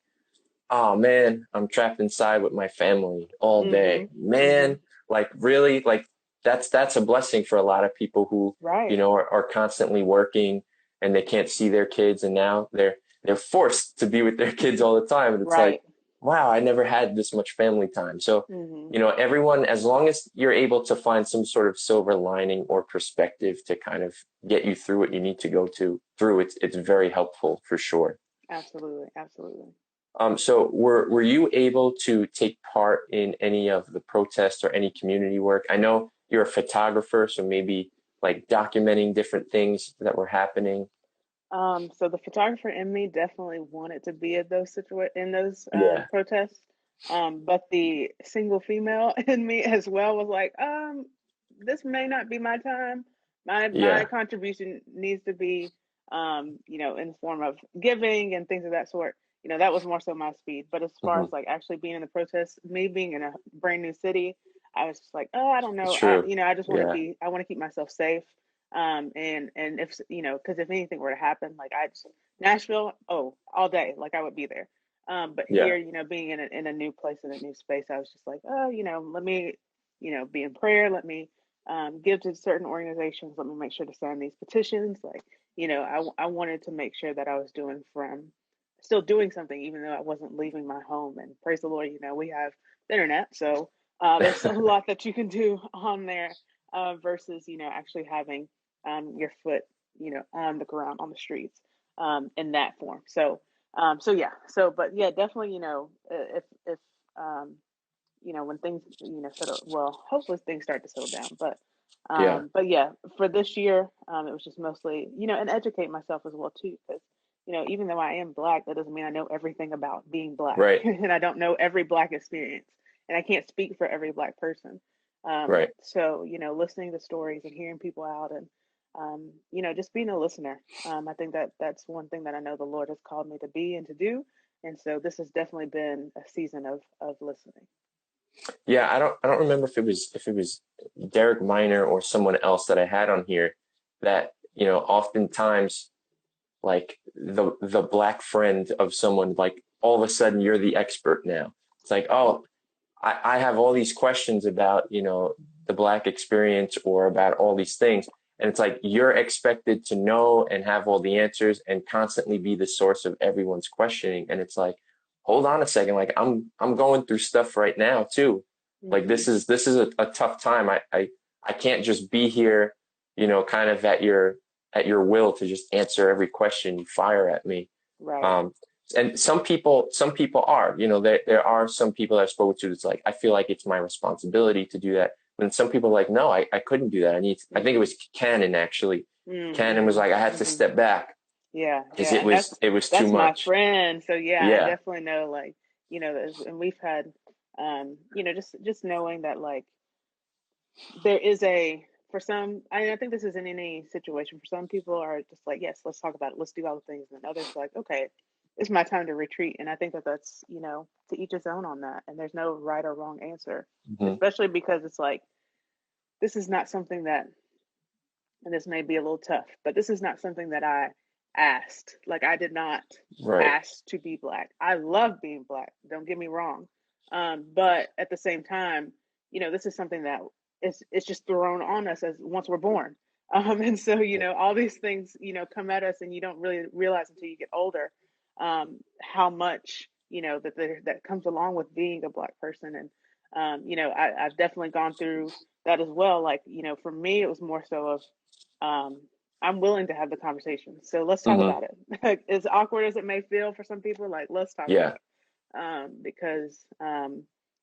[SPEAKER 1] oh man, I'm trapped inside with my family all day. Man, like really, like that's a blessing for a lot of people who,
[SPEAKER 3] Right.
[SPEAKER 1] are constantly working and they can't see their kids, and now they're forced to be with their kids all the time. And it's like,
[SPEAKER 3] Right.
[SPEAKER 1] wow, I never had this much family time. So,
[SPEAKER 3] Mm-hmm.
[SPEAKER 1] everyone, as long as you're able to find some sort of silver lining or perspective to kind of get you through what you need to go through, it's very helpful for sure.
[SPEAKER 3] Absolutely. Absolutely.
[SPEAKER 1] So were you able to take part in any of the protests or any community work? I know you're a photographer, so maybe like documenting different things that were happening.
[SPEAKER 3] So the photographer in me definitely wanted to be at in those
[SPEAKER 1] Yeah.
[SPEAKER 3] protests. But the single female in me as well was like, this may not be my time. My
[SPEAKER 1] Yeah.
[SPEAKER 3] contribution needs to be, in the form of giving and things of that sort. That was more so my speed. But as far
[SPEAKER 1] Hmm.
[SPEAKER 3] as like actually being in the protests, me being in a brand new city, I was just like, oh, I don't
[SPEAKER 1] It's
[SPEAKER 3] know.
[SPEAKER 1] true.
[SPEAKER 3] I just want to
[SPEAKER 1] Yeah.
[SPEAKER 3] I want to keep myself safe. And if because if anything were to happen, like Nashville, oh, all day, like I would be there. But
[SPEAKER 1] Yeah.
[SPEAKER 3] here, being in a new place, in a new space, I was just like, oh, let me, be in prayer. Let me give to certain organizations. Let me make sure to sign these petitions. Like, I wanted to make sure that I was still doing something, even though I wasn't leaving my home. And praise the Lord, we have the internet, so there's a lot that you can do on there versus, actually having your foot, on the ground, on the streets, in that form. So yeah. But yeah, definitely, if um, when things, settle, well, hopefully things start to settle down.
[SPEAKER 1] Yeah.
[SPEAKER 3] But yeah, for this year, it was just mostly, and educate myself as well too, because even though I am Black, that doesn't mean I know everything about being Black,
[SPEAKER 1] Right.
[SPEAKER 3] and I don't know every Black experience, and I can't speak for every Black person.
[SPEAKER 1] Right.
[SPEAKER 3] So listening to stories and hearing people out, and just being a listener. I think that that's one thing that I know the Lord has called me to be and to do, and so this has definitely been a season of listening.
[SPEAKER 1] Yeah. I don't remember if it was Derek Miner or someone else that I had on here that, oftentimes like the Black friend of someone, like all of a sudden you're the expert now. It's like, oh, I have all these questions about, the Black experience or about all these things. And it's like you're expected to know and have all the answers and constantly be the source of everyone's questioning. And it's like, hold on a second, like I'm going through stuff right now too. Like
[SPEAKER 3] Mm-hmm.
[SPEAKER 1] this is a tough time. I can't just be here, kind of at your will to just answer every question you fire at me.
[SPEAKER 3] Right.
[SPEAKER 1] Um, and some people are, there are some people I've spoken to. It's like, I feel like it's my responsibility to do that. And some people are like, no, I couldn't do that. I think it
[SPEAKER 3] Mm-hmm.
[SPEAKER 1] was Cannon actually. Cannon was
[SPEAKER 3] Mm-hmm.
[SPEAKER 1] like, I had to
[SPEAKER 3] Mm-hmm.
[SPEAKER 1] step back
[SPEAKER 3] Yeah,
[SPEAKER 1] because
[SPEAKER 3] yeah,
[SPEAKER 1] it
[SPEAKER 3] and
[SPEAKER 1] was, it was too
[SPEAKER 3] that's my
[SPEAKER 1] much.
[SPEAKER 3] friend. So yeah, I
[SPEAKER 1] Yeah.
[SPEAKER 3] definitely know, like, and we've had, just knowing that, like, there is for some, I think this is in any situation. For some people are just like, yes, let's talk about it, let's do all the things, and others are like, okay, it's my time to retreat. And I think that that's, to each his own on that, and there's no right or wrong answer,
[SPEAKER 1] Hmm.
[SPEAKER 3] especially because it's like this is not something that, and this may be a little tough, but this is not something that I asked. Like, I did not
[SPEAKER 1] Right.
[SPEAKER 3] ask to be Black. I love being Black. Don't get me wrong. But at the same time, this is something that it's just thrown on us as once we're born. And so, all these things, come at us, and you don't really realize until you get older, how much, that comes along with being a Black person. And, I've definitely gone through that as well. Like, for me, it was more so of, um, I'm willing to have the conversation. So let's talk
[SPEAKER 1] Hmm.
[SPEAKER 3] about it. As awkward as it may feel for some people, like, let's talk about
[SPEAKER 1] Yeah.
[SPEAKER 3] it. Because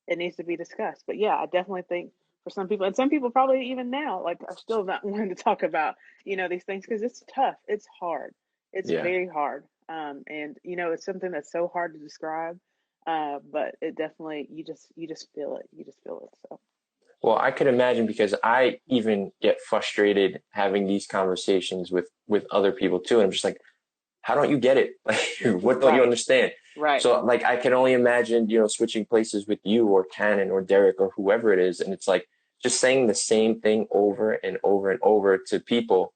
[SPEAKER 3] it needs to be discussed. But yeah, I definitely think for some people, and some people probably even now, like, are still not wanting to talk about, these things, because it's tough. It's hard. It's
[SPEAKER 1] Yeah.
[SPEAKER 3] very hard. And it's something that's so hard to describe. But it definitely, you just feel it. You just feel it. So.
[SPEAKER 1] Well, I could imagine because I even get frustrated having these conversations with other people too. And I'm just like, how don't you get it? Like, what don't you
[SPEAKER 3] Right.
[SPEAKER 1] understand?
[SPEAKER 3] Right.
[SPEAKER 1] So like, I can only imagine, switching places with you or Cannon or Derek or whoever it is. And it's like just saying the same thing over and over and over to people.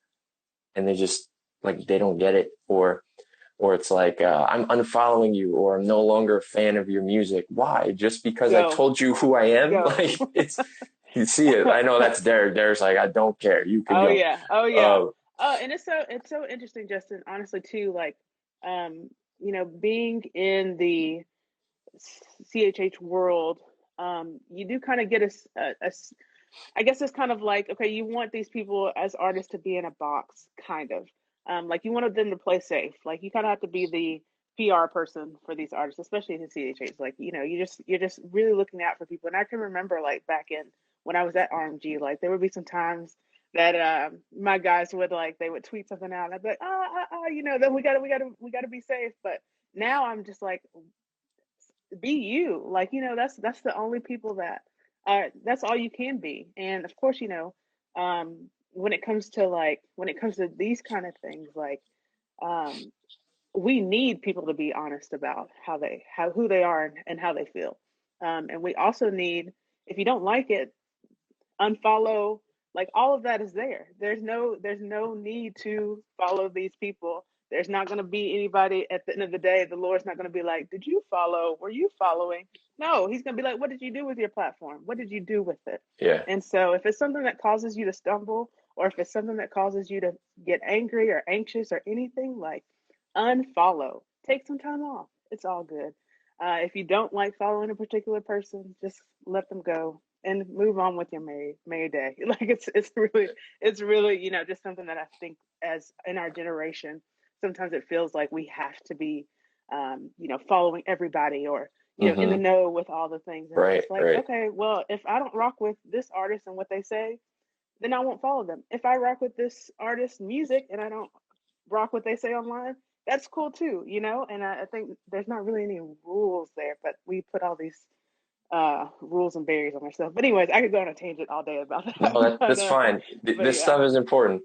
[SPEAKER 1] And they just like, they don't get it. Or it's like, I'm unfollowing you, or I'm no longer a fan of your music. Why? Just because I
[SPEAKER 3] Go.
[SPEAKER 1] told you who I am?
[SPEAKER 3] Go.
[SPEAKER 1] Like You see it. I know that's Derek. Derek's like, I don't care. You can
[SPEAKER 3] Oh
[SPEAKER 1] go.
[SPEAKER 3] yeah. Oh yeah.
[SPEAKER 1] Um,
[SPEAKER 3] And it's so interesting, Justin, honestly too, like being in the CHH world, you do kind of get I guess it's kind of like, okay, you want these people as artists to be in a box, kind of. Like you wanted them to play safe. Like you kind of have to be the PR person for these artists, especially in the CHH. Like, you're just really looking out for people. And I can remember like back in when I was at RMG, like there would be some times that my guys would like they would tweet something out and I'd be like, then we gotta be safe. But now I'm just like, be you. Like, that's the only people that that's all you can be. And of course, when it comes to these kind of things, like um we need people to be honest about who they are and how they feel. And we also need, if you don't like it, unfollow. Like all of that is there. There's no need to follow these people. There's not going to be anybody at the end of the day. The Lord's not going to be like, did you follow? Were you following? No, he's going to be like, what did you do with your platform? What did you do with it?
[SPEAKER 1] yeah.
[SPEAKER 3] And so if it's something that causes you to stumble, or if it's something that causes you to get angry or anxious or anything, like, unfollow. Take some time off. It's all good. If you don't like following a particular person, just let them go and move on with your merry day. Like it's really just something that I think, as in our generation, sometimes it feels like we have to be following everybody, or in the
[SPEAKER 1] Hmm.
[SPEAKER 3] know with all the things. And it's
[SPEAKER 1] Right,
[SPEAKER 3] just like,
[SPEAKER 1] right.
[SPEAKER 3] okay, well, if I don't rock with this artist and what they say, then I won't follow them. If I rock with this artist's music and I don't rock what they say online, that's cool too. And I think there's not really any rules there, but we put all these rules and barriers on ourselves. But anyways, I could go on a tangent all day about
[SPEAKER 1] No,
[SPEAKER 3] that.
[SPEAKER 1] that's fine.
[SPEAKER 3] But
[SPEAKER 1] This
[SPEAKER 3] yeah.
[SPEAKER 1] stuff is important.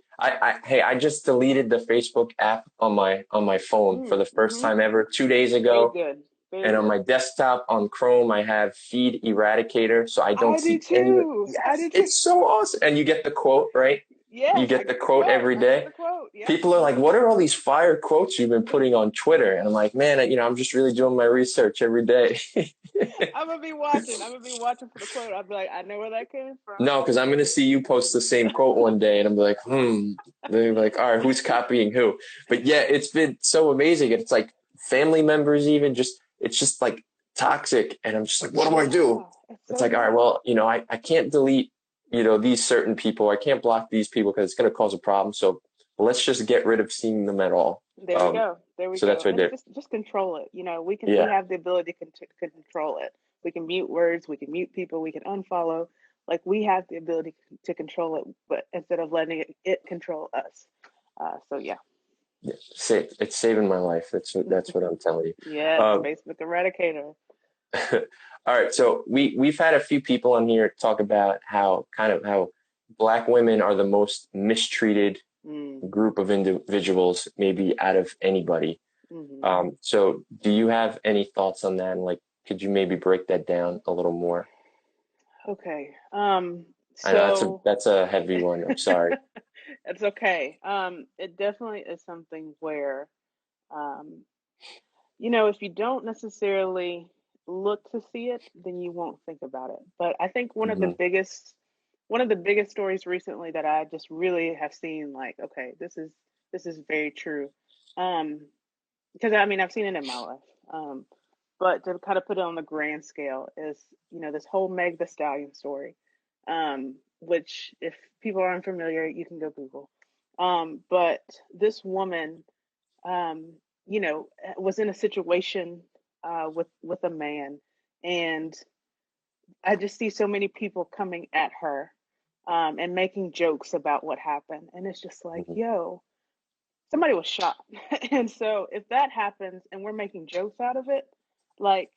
[SPEAKER 1] Hey, I just deleted the Facebook app on my phone for the first
[SPEAKER 3] Mm-hmm.
[SPEAKER 1] time ever 2 days
[SPEAKER 3] Very
[SPEAKER 1] ago.
[SPEAKER 3] good. Very
[SPEAKER 1] And on
[SPEAKER 3] good.
[SPEAKER 1] my desktop on Chrome, I have Feed Eradicator, so I don't
[SPEAKER 3] I do
[SPEAKER 1] see any.
[SPEAKER 3] too. I
[SPEAKER 1] Yes,
[SPEAKER 3] do too.
[SPEAKER 1] it's so awesome. And you get the quote, right? You
[SPEAKER 3] Yes, I
[SPEAKER 1] get the
[SPEAKER 3] get the
[SPEAKER 1] quote
[SPEAKER 3] quote.
[SPEAKER 1] every
[SPEAKER 3] I get
[SPEAKER 1] day.
[SPEAKER 3] the quote. Yep.
[SPEAKER 1] People are like, "What are all these fire quotes you've been putting on Twitter?" And I'm like, "Man, I'm just really doing my research every day."
[SPEAKER 3] I'm gonna be watching. I'm gonna be watching for the quote. I'll be like, I know where that came from.
[SPEAKER 1] No, because I'm gonna see you post the same quote one day, and I'm like, They're like, all right, who's copying who? But yeah, it's been so amazing. It's like family members, even it's just like toxic, and I'm just like, what do I do?
[SPEAKER 3] Yeah, it's
[SPEAKER 1] It's
[SPEAKER 3] so
[SPEAKER 1] like, all right,
[SPEAKER 3] bad.
[SPEAKER 1] well, I can't delete, these certain people. I can't block these people because it's gonna cause a problem. So let's just get rid of seeing them at all.
[SPEAKER 3] There we go. There we
[SPEAKER 1] So
[SPEAKER 3] go.
[SPEAKER 1] that's right
[SPEAKER 3] And
[SPEAKER 1] there.
[SPEAKER 3] just control it. We
[SPEAKER 1] Yeah.
[SPEAKER 3] have the ability to control it. We can mute words, we can mute people, we can unfollow. Like, we have the ability to control it, but instead of letting it control us. So yeah.
[SPEAKER 1] Yeah, it's saving my life. That's what I'm telling you.
[SPEAKER 3] Yes,
[SPEAKER 1] Um,
[SPEAKER 3] Facebook Eradicator.
[SPEAKER 1] all right, so we've had a few people on here talk about how Black women are the most mistreated
[SPEAKER 3] Mm,
[SPEAKER 1] group of individuals, maybe out of anybody.
[SPEAKER 3] hmm
[SPEAKER 1] So do you have any thoughts on that? And like, could you maybe break that down a little more?
[SPEAKER 3] Okay.
[SPEAKER 1] I know that's a
[SPEAKER 3] So
[SPEAKER 1] that's a heavy one. I'm sorry.
[SPEAKER 3] it's okay. It definitely is something where, um, if you don't necessarily look to see it, then you won't think about it. But I think
[SPEAKER 1] Hmm.
[SPEAKER 3] one of the biggest stories recently that I just really have seen, like, okay, this is very true. Um, because I mean, I've seen it in my life. Um, but to kind of put it on the grand scale is, this whole Meg the Stallion story, which, if people are unfamiliar, you can go Google. But this woman, um, was in a situation with a man, and I just see so many people coming at her, and making jokes about what happened, and it's just like,
[SPEAKER 1] Hmm.
[SPEAKER 3] yo, somebody was shot. And so if that happens and we're making jokes out of it, like,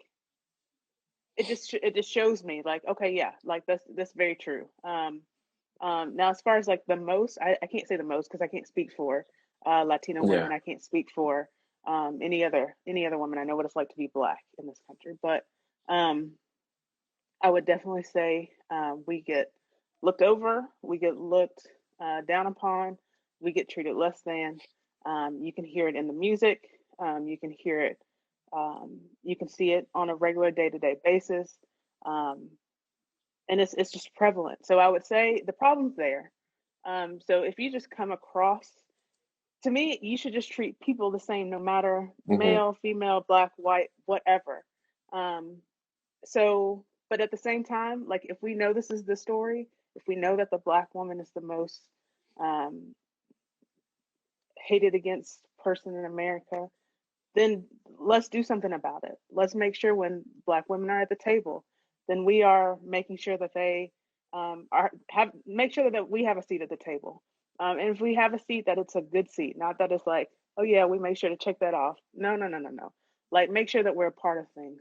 [SPEAKER 3] it just shows me, like, okay, yeah, like, that's very true. Now, as far as like the most, I can't say the most because I can't speak for Latino
[SPEAKER 1] Yeah.
[SPEAKER 3] women. I can't speak for any other woman. I know what it's like to be Black in this country, but um, I would definitely say we get looked over, we get looked down upon, we get treated less than. You can hear it in the music. You can hear it. You can see it on a regular day-to-day basis. Um, and it's just prevalent. So I would say the problem's there. So if you just come across, to me, you should just treat people the same, no matter
[SPEAKER 1] Hmm.
[SPEAKER 3] male, female, black, white, whatever. Um, so, but at the same time, like if we know this is the story, if we know that the black woman is the most um, hated against person in America, then let's do something about it. Let's make sure when black women are at the table, then we are making sure that they are have make sure that we have a seat at the table. And if we have a seat, that it's a good seat, not that it's like, oh yeah, we make sure to check that off. No, no, no, no, no. Like make sure that we're a part of things.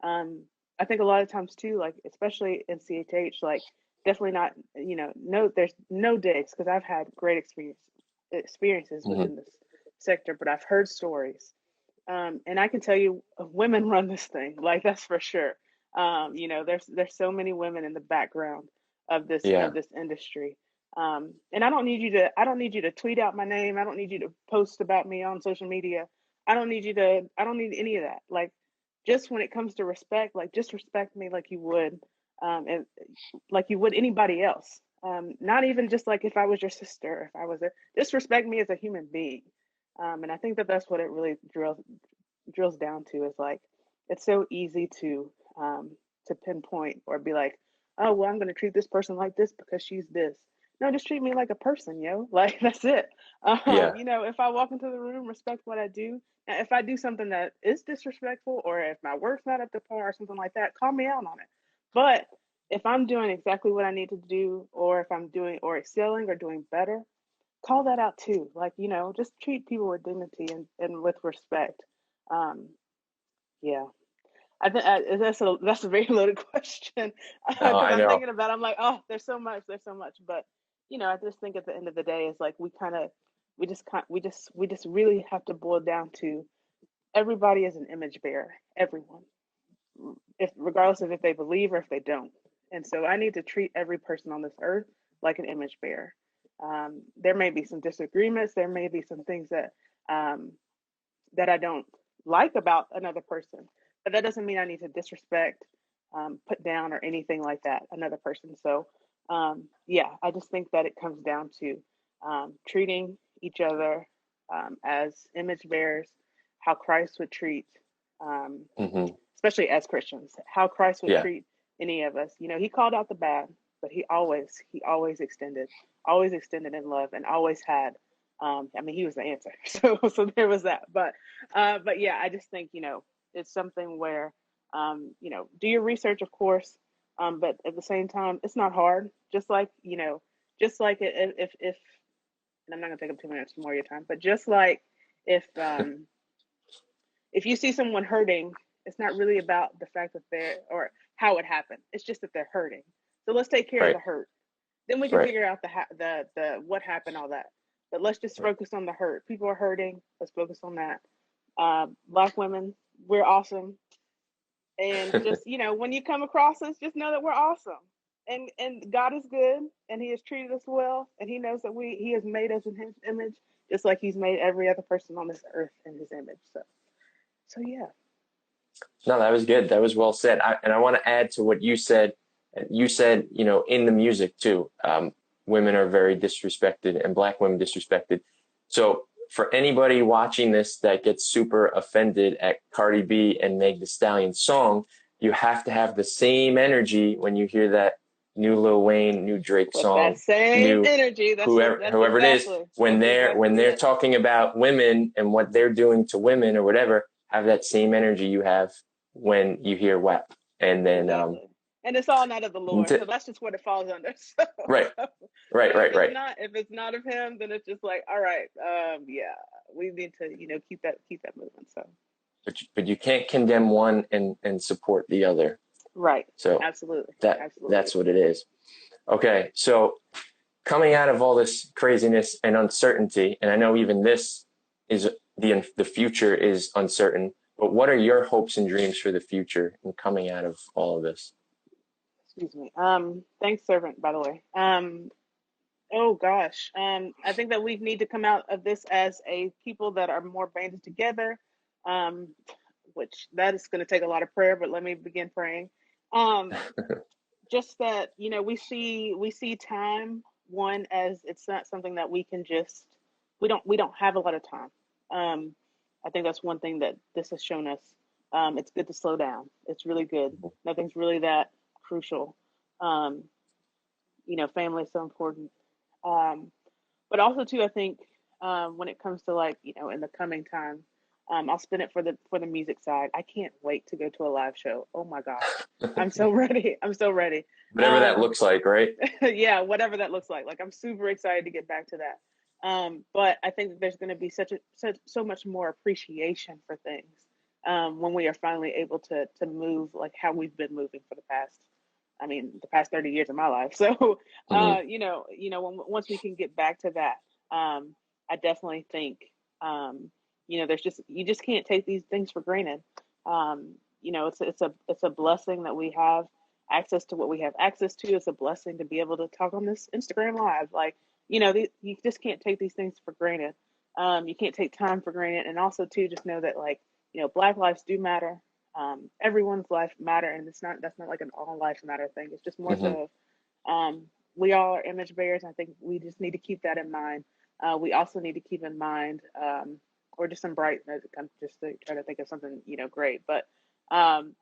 [SPEAKER 3] Um, I think a lot of times too, like especially in CHH, like definitely not, no, there's no digs because I've had great experiences
[SPEAKER 1] Hmm.
[SPEAKER 3] within this sector, but I've heard stories, and I can tell you, women run this thing. Like that's for sure. There's so many women in the background of this
[SPEAKER 1] Yeah.
[SPEAKER 3] industry. And I don't need you to tweet out my name. I don't need you to post about me on social media. I don't need any of that. Like, just when it comes to respect, like just respect me like you would, and like you would anybody else. Not even just like if I was your sister, if I was just respect me as a human being. And I think that that's what it really drills down to, is like it's so easy to pinpoint or be like, oh well, I'm going to treat this person like this because she's this. No, just treat me like a person, yo. Like that's it.
[SPEAKER 1] Yeah.
[SPEAKER 3] If I walk into the room, respect what I do. Now, if I do something that is disrespectful, or if my work's not up to par or something like that, call me out on it. But if I'm doing exactly what I need to do, or if I'm doing or excelling or doing better, call that out too. Like, just treat people with dignity and with respect. Um, yeah, I think that's a very loaded question
[SPEAKER 1] No,
[SPEAKER 3] because
[SPEAKER 1] I
[SPEAKER 3] I'm
[SPEAKER 1] know.
[SPEAKER 3] thinking about. I'm like, oh, there's so much. But I just think at the end of the day, it's like we just really have to boil down to everybody is an image bearer. Everyone, if regardless of if they believe or if they don't. And so I need to treat every person on this earth like an image bearer. There may be some disagreements. There may be some things um, that I don't like about another person, but that doesn't mean I need to disrespect, put down, or anything like that another person. So, yeah, I just think that it comes down to treating each other as image bearers, how Christ would treat, um,
[SPEAKER 1] Hmm.
[SPEAKER 3] especially as Christians, how Christ would
[SPEAKER 1] Yeah.
[SPEAKER 3] treat any of us. He called out the bad, but he always extended in love, and always had. I mean, he was the answer. So there was that. But yeah, I just think it's something where do your research, of course, but at the same time, it's not hard. Just like if and I'm not gonna take up 2 minutes more of your time, but just like if um if you see someone hurting, it's not really about the fact that they're or how it happened. It's just that they're hurting. So let's take care of
[SPEAKER 1] Right.
[SPEAKER 3] the hurt. Then we can
[SPEAKER 1] Right.
[SPEAKER 3] figure out the what happened, all that. But let's just
[SPEAKER 1] Right.
[SPEAKER 3] focus on the hurt. People are hurting. Let's focus on that. Black women, we're awesome. And just when you come across us, just know that we're awesome. And God is good, and He has treated us well, and He knows that He has made us in His image, just like He's made every other person on this earth in His image. So yeah.
[SPEAKER 1] No, that was good. That was well said. And I want to add to what you said. You said, in the music too, women are very disrespected and black women disrespected. So for anybody watching this that gets super offended at Cardi B and Meg Thee Stallion's song, you have to have the same energy when you hear that new Lil Wayne, new Drake
[SPEAKER 3] With that
[SPEAKER 1] song,
[SPEAKER 3] same
[SPEAKER 1] new
[SPEAKER 3] energy,
[SPEAKER 1] whoever it is, when
[SPEAKER 3] that's exactly
[SPEAKER 1] they're
[SPEAKER 3] it.
[SPEAKER 1] talking about women and what they're doing to women or whatever, have that same energy you have when you hear WAP. And then
[SPEAKER 3] Exactly. And it's all not of the Lord. So that's just what it falls under.
[SPEAKER 1] right,
[SPEAKER 3] So,
[SPEAKER 1] right,
[SPEAKER 3] if
[SPEAKER 1] right,
[SPEAKER 3] it's
[SPEAKER 1] right.
[SPEAKER 3] not of him, then it's just like, all right, yeah, we need to, keep that moving. So
[SPEAKER 1] But you can't condemn one and support the other.
[SPEAKER 3] right.
[SPEAKER 1] So
[SPEAKER 3] Absolutely.
[SPEAKER 1] that's
[SPEAKER 3] Absolutely.
[SPEAKER 1] what it is. Okay, so coming out of all this craziness and uncertainty, and I know even this is the future is uncertain, but what are your hopes and dreams for the future and coming out of all of this?
[SPEAKER 3] Excuse me. Thanks, servant, by the way. Oh gosh. I think that we need to come out of this as a people that are more banded together. Which that is going to take a lot of prayer, but let me begin praying. Um, just that, we see time, one, as it's not something that we can just, we don't have a lot of time. um I think that's one thing that this has shown us. It's good to slow down. It's really good. Nothing's really that crucial. um Family is so important. um but also too, I think, when it comes to, like, in the coming time, I'll spin it for the music side. I can't wait to go to a live show. Oh my gosh, I'm so ready. I'm so ready.
[SPEAKER 1] Whatever that
[SPEAKER 3] Um,
[SPEAKER 1] looks like, right?
[SPEAKER 3] yeah, whatever that looks like. Like, I'm super excited to get back to that. But I think that there's going to be so much more appreciation for things, when we are finally able to move like how we've been moving for the past. I mean, the past 30 years of my life. So,
[SPEAKER 1] Hmm.
[SPEAKER 3] once we can get back to that, I definitely think, there's just you just can't take these things for granted. It's a blessing that we have access to what we have access to. It's a blessing to be able to talk on this Instagram live. Like, you just can't take these things for granted. You can't take time for granted, and also too, just know that, like, Black lives do matter. Everyone's life matter, and that's not like an all life matter thing. It's just more
[SPEAKER 1] Hmm.
[SPEAKER 3] so, we all are image bearers. I think we just need to keep that in mind. We also need to keep in mind, or just some bright, just to try to think of something, great. But,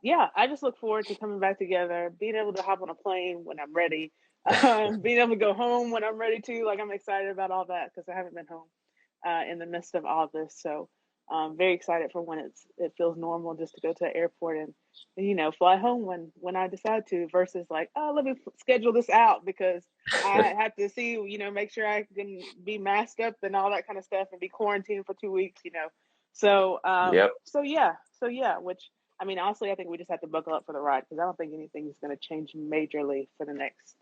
[SPEAKER 3] yeah, I just look forward to coming back together, being able to hop on a plane when I'm ready, being able to go home when I'm ready to. Like, I'm excited about all that because I haven't been home, in the midst of all of this. So, very excited for when it feels normal just to go to the airport and, fly home when I decide to, versus like, oh, let me schedule this out because I have to see, make sure I can be masked up and all that kind of stuff and be quarantined for 2 weeks. So,
[SPEAKER 1] Yep.
[SPEAKER 3] which, I mean, honestly, I think we just have to buckle up for the ride because I don't think anything is going to change majorly for the next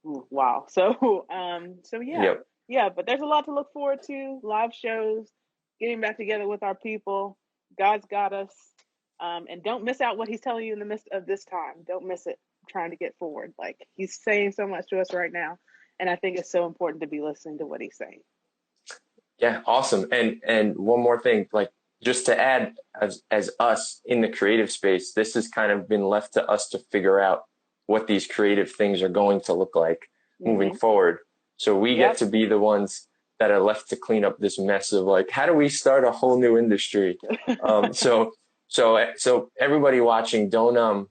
[SPEAKER 3] while. So, yeah,
[SPEAKER 1] Yep.
[SPEAKER 3] yeah, but there's a lot to look forward to. Live shows, getting back together with our people. God's got us. And don't miss out what he's telling you in the midst of this time. Don't miss it, trying to get forward. Like, he's saying so much to us right now. And I think it's so important to be listening to what he's saying.
[SPEAKER 1] Yeah, awesome. And one more thing, like, just to add, as us in the creative space, this has kind of been left to us to figure out what these creative things are going to look like moving
[SPEAKER 3] Mm-hmm.
[SPEAKER 1] forward. So we get
[SPEAKER 3] Yep.
[SPEAKER 1] to be the ones that are left to clean up this mess of, like, how do we start a whole new industry? So everybody watching, don't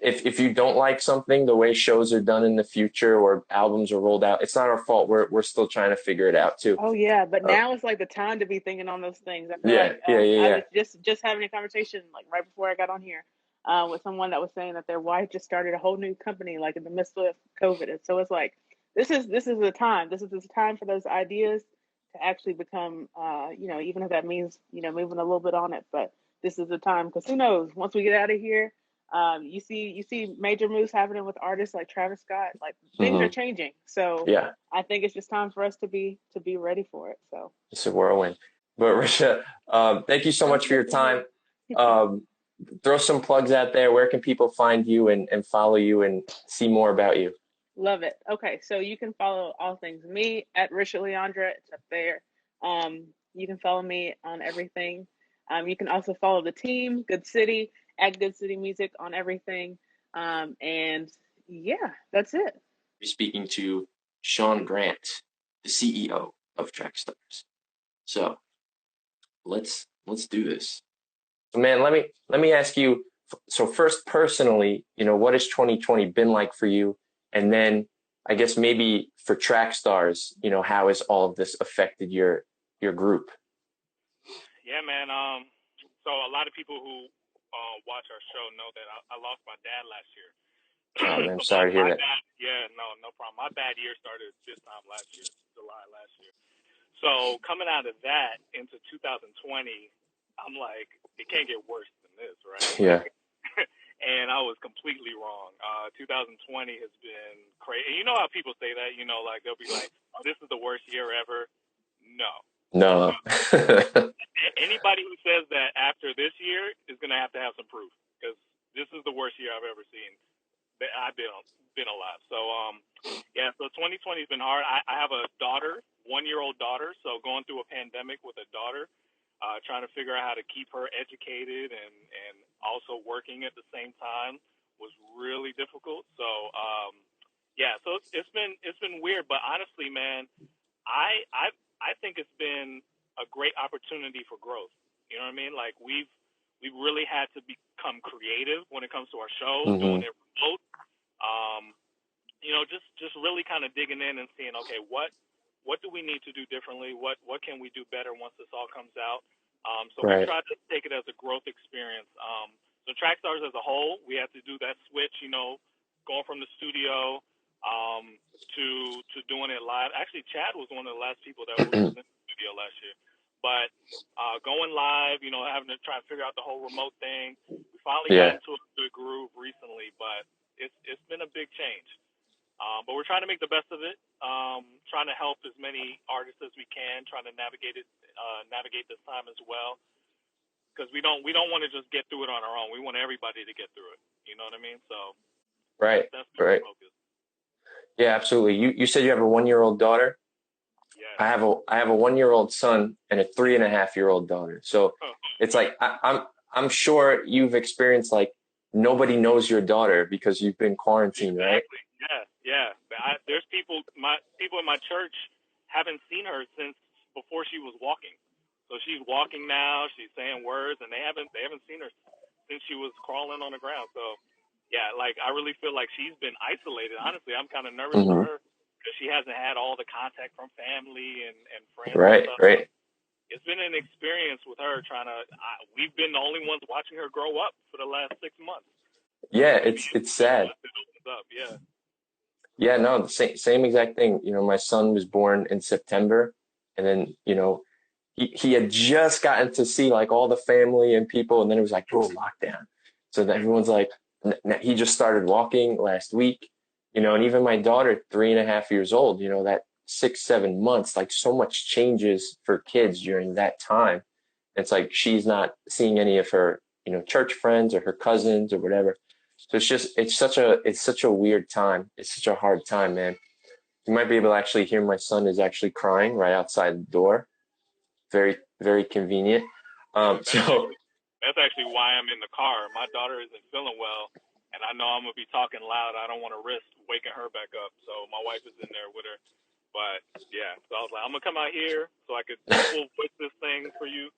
[SPEAKER 1] if you don't like something, the way shows are done in the future or albums are rolled out, it's not our fault. We're still trying to figure it out too.
[SPEAKER 3] Oh yeah, but
[SPEAKER 1] Uh,
[SPEAKER 3] now it's like the time to be thinking on those things. I feel
[SPEAKER 1] yeah,
[SPEAKER 3] like,
[SPEAKER 1] yeah, yeah,
[SPEAKER 3] I
[SPEAKER 1] yeah.
[SPEAKER 3] was just having a conversation like right before I got on here, with someone that was saying that their wife just started a whole new company like in the midst of COVID. And so it's like, this is the time. This is the time for those ideas to actually become, even if that means, moving a little bit on it. But this is the time because who knows? Once we get out of here, you see major moves happening with artists like Travis Scott. Like, things are
[SPEAKER 1] Hmm.
[SPEAKER 3] changing. So
[SPEAKER 1] Yeah,
[SPEAKER 3] I think it's just time for us to be ready for it. So
[SPEAKER 1] it's a whirlwind. But Risha, thank you so
[SPEAKER 3] sounds
[SPEAKER 1] much for
[SPEAKER 3] good
[SPEAKER 1] your
[SPEAKER 3] to
[SPEAKER 1] time.
[SPEAKER 3] me.
[SPEAKER 1] Um, Throw some plugs out there. Where can people find you and follow you and see more about you?
[SPEAKER 3] Love it. Okay, so you can follow all things me at Risha Leondra. It's up there. You can follow me on everything. You can also follow the team, Good City, at Good City Music on everything. And yeah, that's it.
[SPEAKER 1] Be speaking to Sean Grant, the CEO of Trackstarz. So let's do this. So man, let me ask you. So first, personally, what has 2020 been like for you? And then I guess maybe for Trackstarz, how has all of this affected your group?
[SPEAKER 4] Yeah, man. So a lot of people who watch our show know that I lost my dad last year.
[SPEAKER 1] Oh man, I'm
[SPEAKER 4] So
[SPEAKER 1] sorry to hear
[SPEAKER 4] my
[SPEAKER 1] that.
[SPEAKER 4] bad. Yeah, no problem. My bad year started this time last year, July last year. So coming out of that into 2020, I'm like, it can't get worse than this, right? Like,
[SPEAKER 1] Yeah.
[SPEAKER 4] and I was completely wrong. 2020 has been crazy. And you know how people say that? Like they'll be like, "Oh, this is the worst year ever." No,
[SPEAKER 1] No.
[SPEAKER 4] anybody who says that after this year is going to have some proof because this is the worst year I've ever seen that I've been alive. So yeah, so 2020 has been hard. I have a daughter, 1-year-old daughter, so going through a pandemic with a daughter, trying to figure out how to keep her educated and also working at the same time was really difficult. So yeah, so it's been weird, but honestly, man, I think it's been a great opportunity for growth. You know what I mean? Like we've really had to become creative when it comes to our shows, doing it remote. You know, just really kind of digging in and seeing, okay, what do we need to do differently? What can we do better once this all comes out? So we tried to take it as a growth experience. So Trackstarz as a whole, we had to do that switch, you know, going from the studio to doing it live. Actually, Chad was one of the last people that was in the studio last year. But going live, you know, having to try and figure out the whole remote thing. We finally got into a good groove recently, but it's been a big change. But we're trying to make the best of it. Trying to help as many artists as we can. Trying to navigate this time as well. Because we don't want to just get through it on our own. We want everybody to get through it. You know what I mean? So that's the focus.
[SPEAKER 1] Yeah, absolutely. You said you have a 1-year-old daughter.
[SPEAKER 4] Yeah.
[SPEAKER 1] I have a 1-year-old son and a 3.5-year-old daughter. So it's like I'm sure you've experienced like nobody knows your daughter because you've been quarantined, right?
[SPEAKER 4] Yeah. There's people in my church haven't seen her since before she was walking. So she's walking now. She's saying words, and they haven't seen her since she was crawling on the ground. So yeah, like I really feel like she's been isolated. Honestly, I'm kind of nervous for her because she hasn't had all the contact from family and friends.
[SPEAKER 1] Right.
[SPEAKER 4] It's been an experience with her we've been the only ones watching her grow up for the last 6 months.
[SPEAKER 1] Yeah, it's sad.
[SPEAKER 4] Yeah.
[SPEAKER 1] Yeah, no, the same exact thing. You know, my son was born in September, and then, you know, he had just gotten to see like all the family and people, and then it was like, boom, lockdown. So then everyone's like, he just started walking last week, you know, and even my daughter, 3.5 years old, you know, that 6-7 months, like so much changes for kids during that time. It's like she's not seeing any of her, you know, church friends or her cousins or whatever. So it's such a weird time. It's such a hard time, man. You might be able to actually hear my son is actually crying right outside the door. Very, very convenient.
[SPEAKER 4] That's actually why I'm in the car. My daughter isn't feeling well, and I know I'm gonna be talking loud. I don't want to risk waking her back up. So my wife is in there with her. But yeah, so I was like, I'm gonna come out here so I could full voice this thing for you.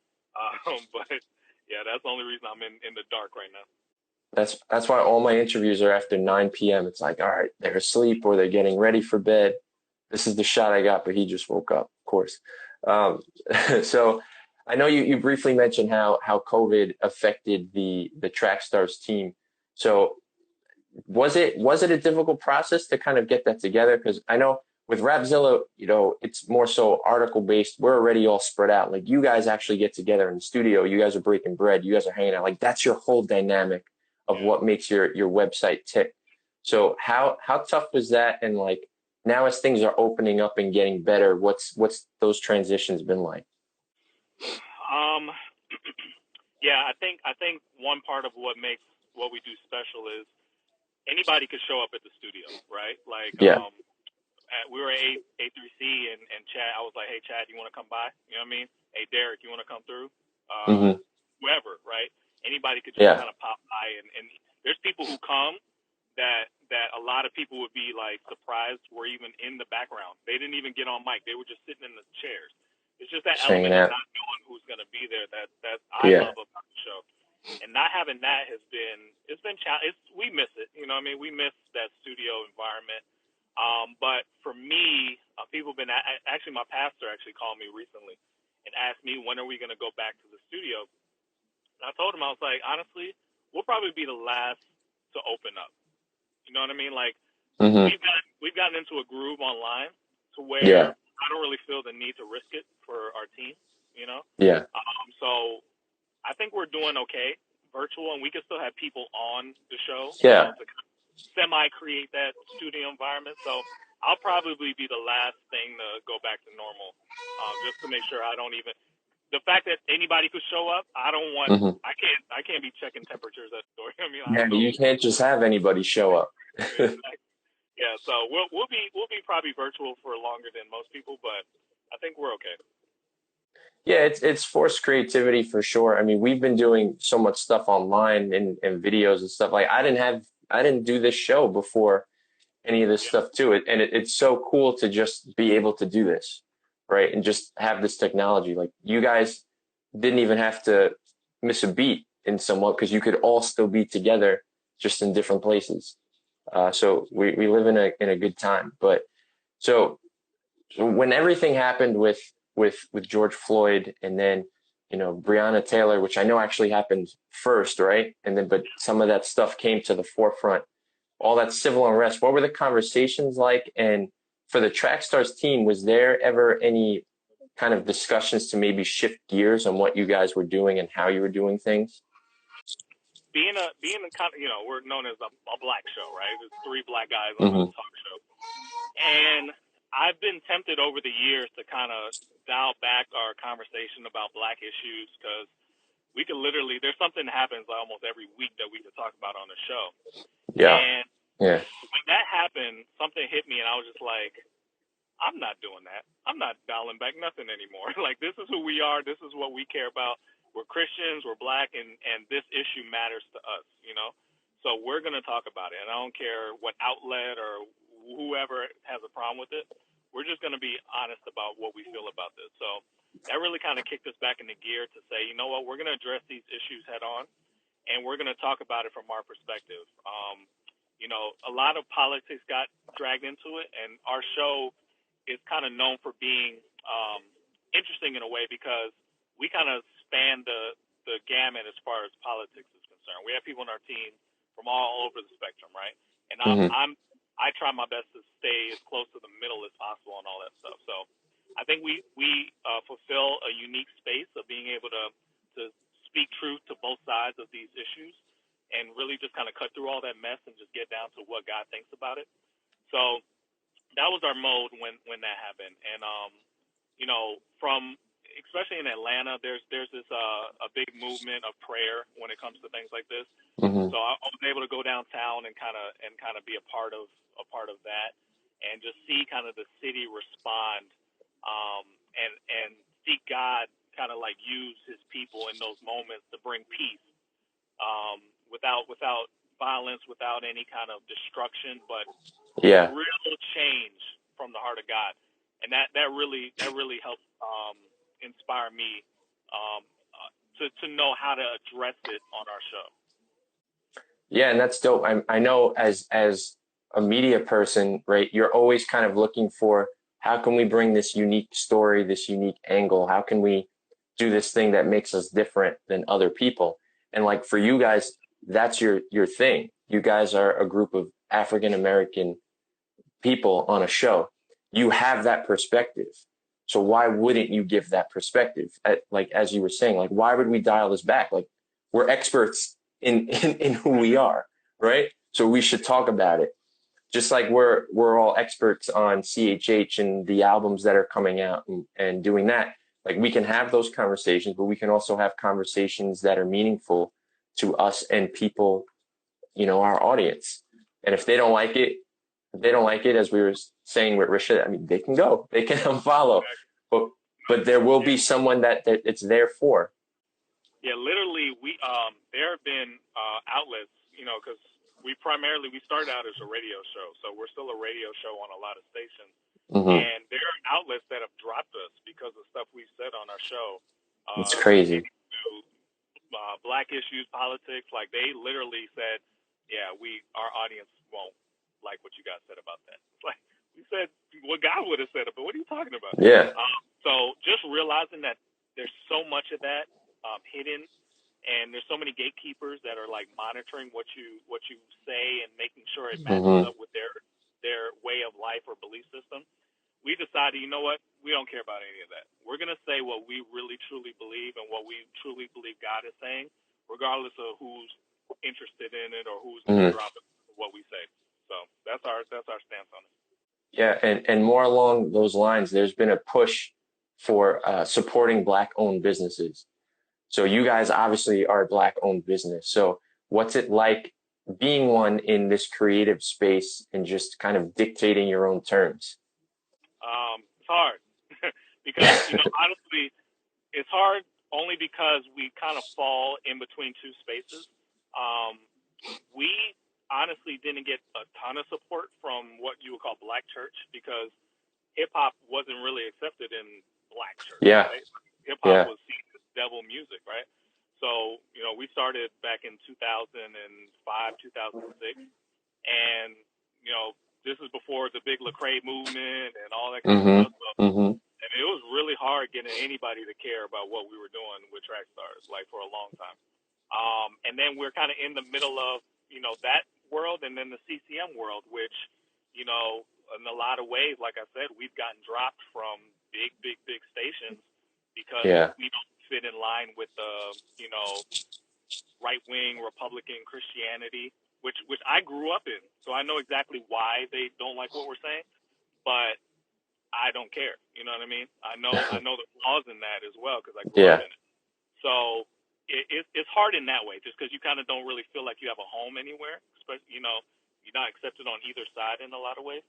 [SPEAKER 4] But yeah, that's the only reason I'm in the dark right now.
[SPEAKER 1] That's why all my interviews are after 9 p.m. It's like, all right, they're asleep or they're getting ready for bed. This is the shot I got, but he just woke up, of course. So I know you briefly mentioned how COVID affected the Trackstarz team. So was it a difficult process to kind of get that together? Because I know with Rapzilla, you know, it's more so article based. We're already all spread out. Like you guys actually get together in the studio. You guys are breaking bread. You guys are hanging out. Like that's your whole dynamic of what makes your website tick. So how tough was that? And like now as things are opening up and getting better, what's those transitions been like?
[SPEAKER 4] Yeah, I think one part of what makes what we do special is anybody could show up at the studio, right? Like we were at A3C and Chad, I was like, hey Chad, you want to come by? You know what I mean? Hey Derek, you want to come through? Whoever, right? Anybody could just kind of pop by, and there's people who come that a lot of people would be like surprised were even in the background. They didn't even get on mic. They were just sitting in the chairs. It's just that element of not knowing who's going to be there that I love about the show. And not having that it's been challenging. We miss it. You know what I mean? We miss that studio environment. But for me, people have been, actually my pastor actually called me recently and asked me, when are we going to go back to the studio? And I told him, I was like, honestly, we'll probably be the last to open up. You know what I mean? Like we've gotten into a groove online to where I don't really feel the need to risk it for our team, you know? So I think we're doing okay virtual, and we can still have people on the show to semi-create that studio environment. So I'll probably be the last thing to go back to normal, just to make sure I don't even – the fact that anybody could show up, I don't want I can't be checking temperatures at the door. I mean,
[SPEAKER 1] you can't just have anybody show up.
[SPEAKER 4] Yeah, so we'll be probably virtual for longer than most people, but I think we're okay.
[SPEAKER 1] Yeah, it's forced creativity for sure. I mean, we've been doing so much stuff online and videos and stuff. Like I didn't have I didn't do this show before any of this stuff too. It's so cool to just be able to do this, right? And just have this technology. Like you guys didn't even have to miss a beat in somewhat because you could all still be together just in different places. So we live in a good time. But so when everything happened with George Floyd and then, you know, Breonna Taylor, which I know actually happened first, right? And then, but some of that stuff came to the forefront, all that civil unrest. What were the conversations like? And for the Trackstarz team, was there ever any kind of discussions to maybe shift gears on what you guys were doing and how you were doing things?
[SPEAKER 4] Being a kind of, you know, we're known as a black show, right? There's three black guys on a talk show. And I've been tempted over the years to kind of dial back our conversation about black issues because we could literally, there's something that happens almost every week that we could talk about on the show.
[SPEAKER 1] Yeah.
[SPEAKER 4] And
[SPEAKER 1] Yeah.
[SPEAKER 4] when that happened, something hit me and I was just like, I'm not doing that. I'm not dialing back nothing anymore. Like, this is who we are. This is what we care about. We're Christians, we're black, and this issue matters to us, you know? So we're going to talk about it. And I don't care what outlet or whoever has a problem with it. We're just going to be honest about what we feel about this. So that really kind of kicked us back into gear to say, you know what, we're going to address these issues head on, and we're going to talk about it from our perspective. You know, a lot of politics got dragged into it, and our show is kind of known for being interesting in a way because we kind of span the gamut as far as politics is concerned. We have people on our team from all over the spectrum, right? And I try my best to stay as close to the middle as possible and all that stuff. So I think we fulfill a unique space of being able to speak truth to both sides of these issues and really just kind of cut through all that mess and just get down to what God thinks about it. So that was our mode when that happened. And you know, from especially in Atlanta, there's this a big movement of prayer when it comes to things like this. So I was able to go downtown and kind of be a part of that and just see kind of the city respond and see God kind of like use his people in those moments to bring peace without violence, without any kind of destruction, but real change from the heart of God. And that really helped inspire me to know how to address it on our show.
[SPEAKER 1] Yeah, and that's dope. I know as a media person, right, you're always kind of looking for how can we bring this unique story, this unique angle? How can we do this thing that makes us different than other people? And like for you guys, that's your thing. You guys are a group of African American people on a show. You have that perspective. So why wouldn't you give that perspective? Like, as you were saying, like, why would we dial this back? Like, we're experts in who we are, right? So we should talk about it. Just like we're all experts on CHH and the albums that are coming out and doing that. Like, we can have those conversations, but we can also have conversations that are meaningful to us and people, you know, our audience. And if they don't like it, as we were saying with Risha, I mean, they can go, they can unfollow, but there will be someone that it's there for.
[SPEAKER 4] Yeah, literally, there have been outlets, you know, because we started out as a radio show, so we're still a radio show on a lot of stations, and there are outlets that have dropped us because of stuff we've said on our show.
[SPEAKER 1] It's crazy.
[SPEAKER 4] Black issues, politics, like they literally said, yeah, our audience won't like what you guys said about that. It's like, we said what God would have said, but what are you talking about?
[SPEAKER 1] Yeah.
[SPEAKER 4] So just realizing that there's so much of that hidden, and there's so many gatekeepers that are like monitoring what you say and making sure it matches up with their way of life or belief system. We decided, you know what, we don't care about any of that. We're going to say what we really truly believe and what we truly believe God is saying, regardless of who's interested in it or who's going to drop it, what we say. So that's our stance on it.
[SPEAKER 1] Yeah, and more along those lines, there's been a push for supporting Black-owned businesses. So you guys obviously are a Black-owned business. So what's it like being one in this creative space and just kind of dictating your own terms?
[SPEAKER 4] It's hard because, you know, honestly, it's hard only because we kind of fall in between two spaces. We honestly didn't get a ton of support from what you would call black church because hip hop wasn't really accepted in black church,
[SPEAKER 1] Yeah.
[SPEAKER 4] right? Hip hop
[SPEAKER 1] Yeah.
[SPEAKER 4] was seen as devil music, right? So, we started back in 2005, 2006, and this is before the big Lecrae movement and all that kind of
[SPEAKER 1] Mm-hmm.
[SPEAKER 4] stuff. So,
[SPEAKER 1] Mm-hmm.
[SPEAKER 4] and it was really hard getting anybody to care about what we were doing with Trackstarz, like for a long time. And then we're kind of in the middle of that world and then the CCM world, which in a lot of ways, like I said, we've gotten dropped from big, big, big stations because
[SPEAKER 1] Yeah.
[SPEAKER 4] we don't fit in line with the right wing Republican Christianity, which I grew up in, so I know exactly why they don't like what we're saying, but I don't care. You know what I mean? I know the flaws in that as well because I grew up
[SPEAKER 1] Yeah.
[SPEAKER 4] in it. So it's hard in that way, just because you kind of don't really feel like you have a home anywhere. Especially, you're not accepted on either side in a lot of ways.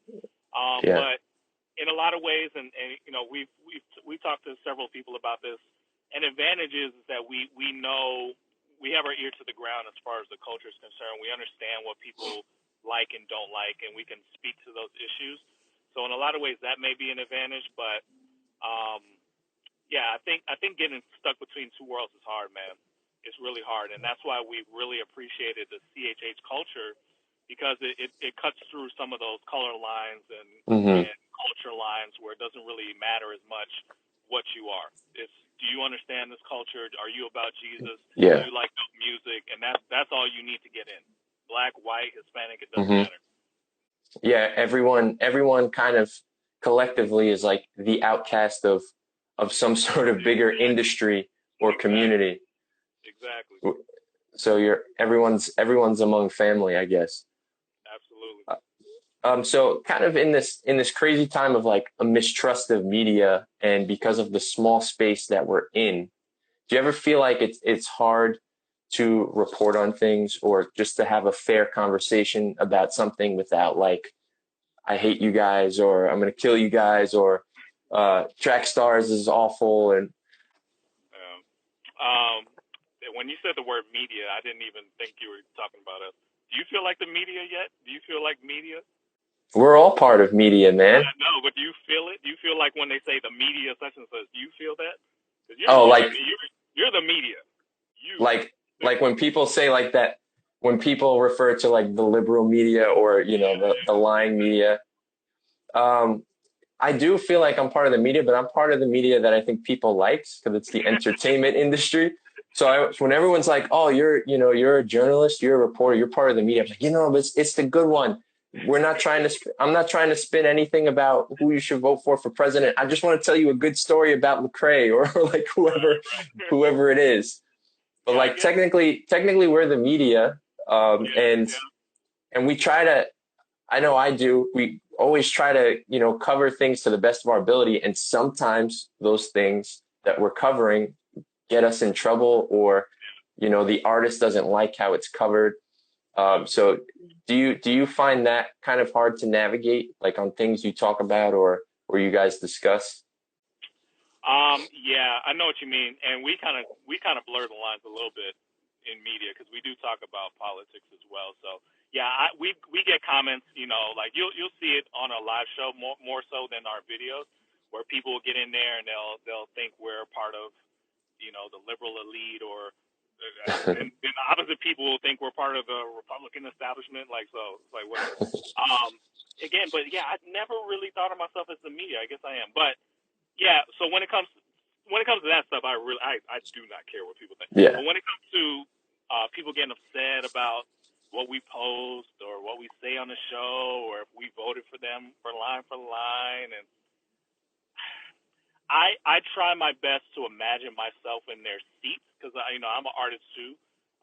[SPEAKER 1] Yeah.
[SPEAKER 4] But in a lot of ways, and we've talked to several people about this. An advantage is that we know we have our ear to the ground as far as the culture is concerned. We understand what people like and don't like, and we can speak to those issues. So in a lot of ways, that may be an advantage. But yeah, I think getting stuck between two worlds is hard, man. It's really hard, and that's why we really appreciated the CHH culture because it cuts through some of those color lines and culture lines where it doesn't really matter as much what you are. It's, do you understand this culture? Are you about Jesus?
[SPEAKER 1] Yeah.
[SPEAKER 4] Do you like music? And that's all you need to get in. Black, white, Hispanic, it doesn't matter.
[SPEAKER 1] Yeah, everyone kind of collectively is like the outcast of some sort of bigger industry or community.
[SPEAKER 4] Exactly.
[SPEAKER 1] So everyone's among family, I guess.
[SPEAKER 4] Absolutely.
[SPEAKER 1] So kind of in this crazy time of like a mistrust of media and because of the small space that we're in, do you ever feel like it's hard to report on things or just to have a fair conversation about something without like, I hate you guys, or I'm going to kill you guys, or Trackstarz is awful? And
[SPEAKER 4] when you said the word media, I didn't even think you were talking about us. Do you feel like the media yet? Do you feel like media?
[SPEAKER 1] We're all part of media, man.
[SPEAKER 4] I know, but do you feel it? Do you feel like when they say the media such and such, do you feel that? You're the media.
[SPEAKER 1] Like when people say like that, when people refer to like the liberal media or the lying media, I do feel like I'm part of the media, but I'm part of the media that I think people likes because it's the entertainment industry. So when everyone's like, "Oh, you're a journalist, you're a reporter, you're part of the media," I'm like, but it's the good one. I'm not trying to spin anything about who you should vote for president. I just want to tell you a good story about Lecrae or like whoever it is. But
[SPEAKER 4] yeah,
[SPEAKER 1] like technically we're the media, and we try to. I know I do. We always try to cover things to the best of our ability, and sometimes those things that we're covering get us in trouble, or the artist doesn't like how it's covered. So do you find that kind of hard to navigate, like on things you talk about or you guys discuss?
[SPEAKER 4] Yeah, I know what you mean, and we kind of blur the lines a little bit in media because we do talk about politics as well. So yeah, we get comments, like you'll see it on a live show more so than our videos, where people will get in there and they'll think we're part of the liberal elite, or and the opposite people will think we're part of the Republican establishment. Like, so it's like whatever. Again, but yeah, I never really thought of myself as the media. I guess I am, but. Yeah, so when it comes to that stuff, I do not care what people think.
[SPEAKER 1] Yeah.
[SPEAKER 4] But when it comes to people getting upset about what we post or what we say on the show, or if we voted for them for line, and I try my best to imagine myself in their seats because I'm an artist too.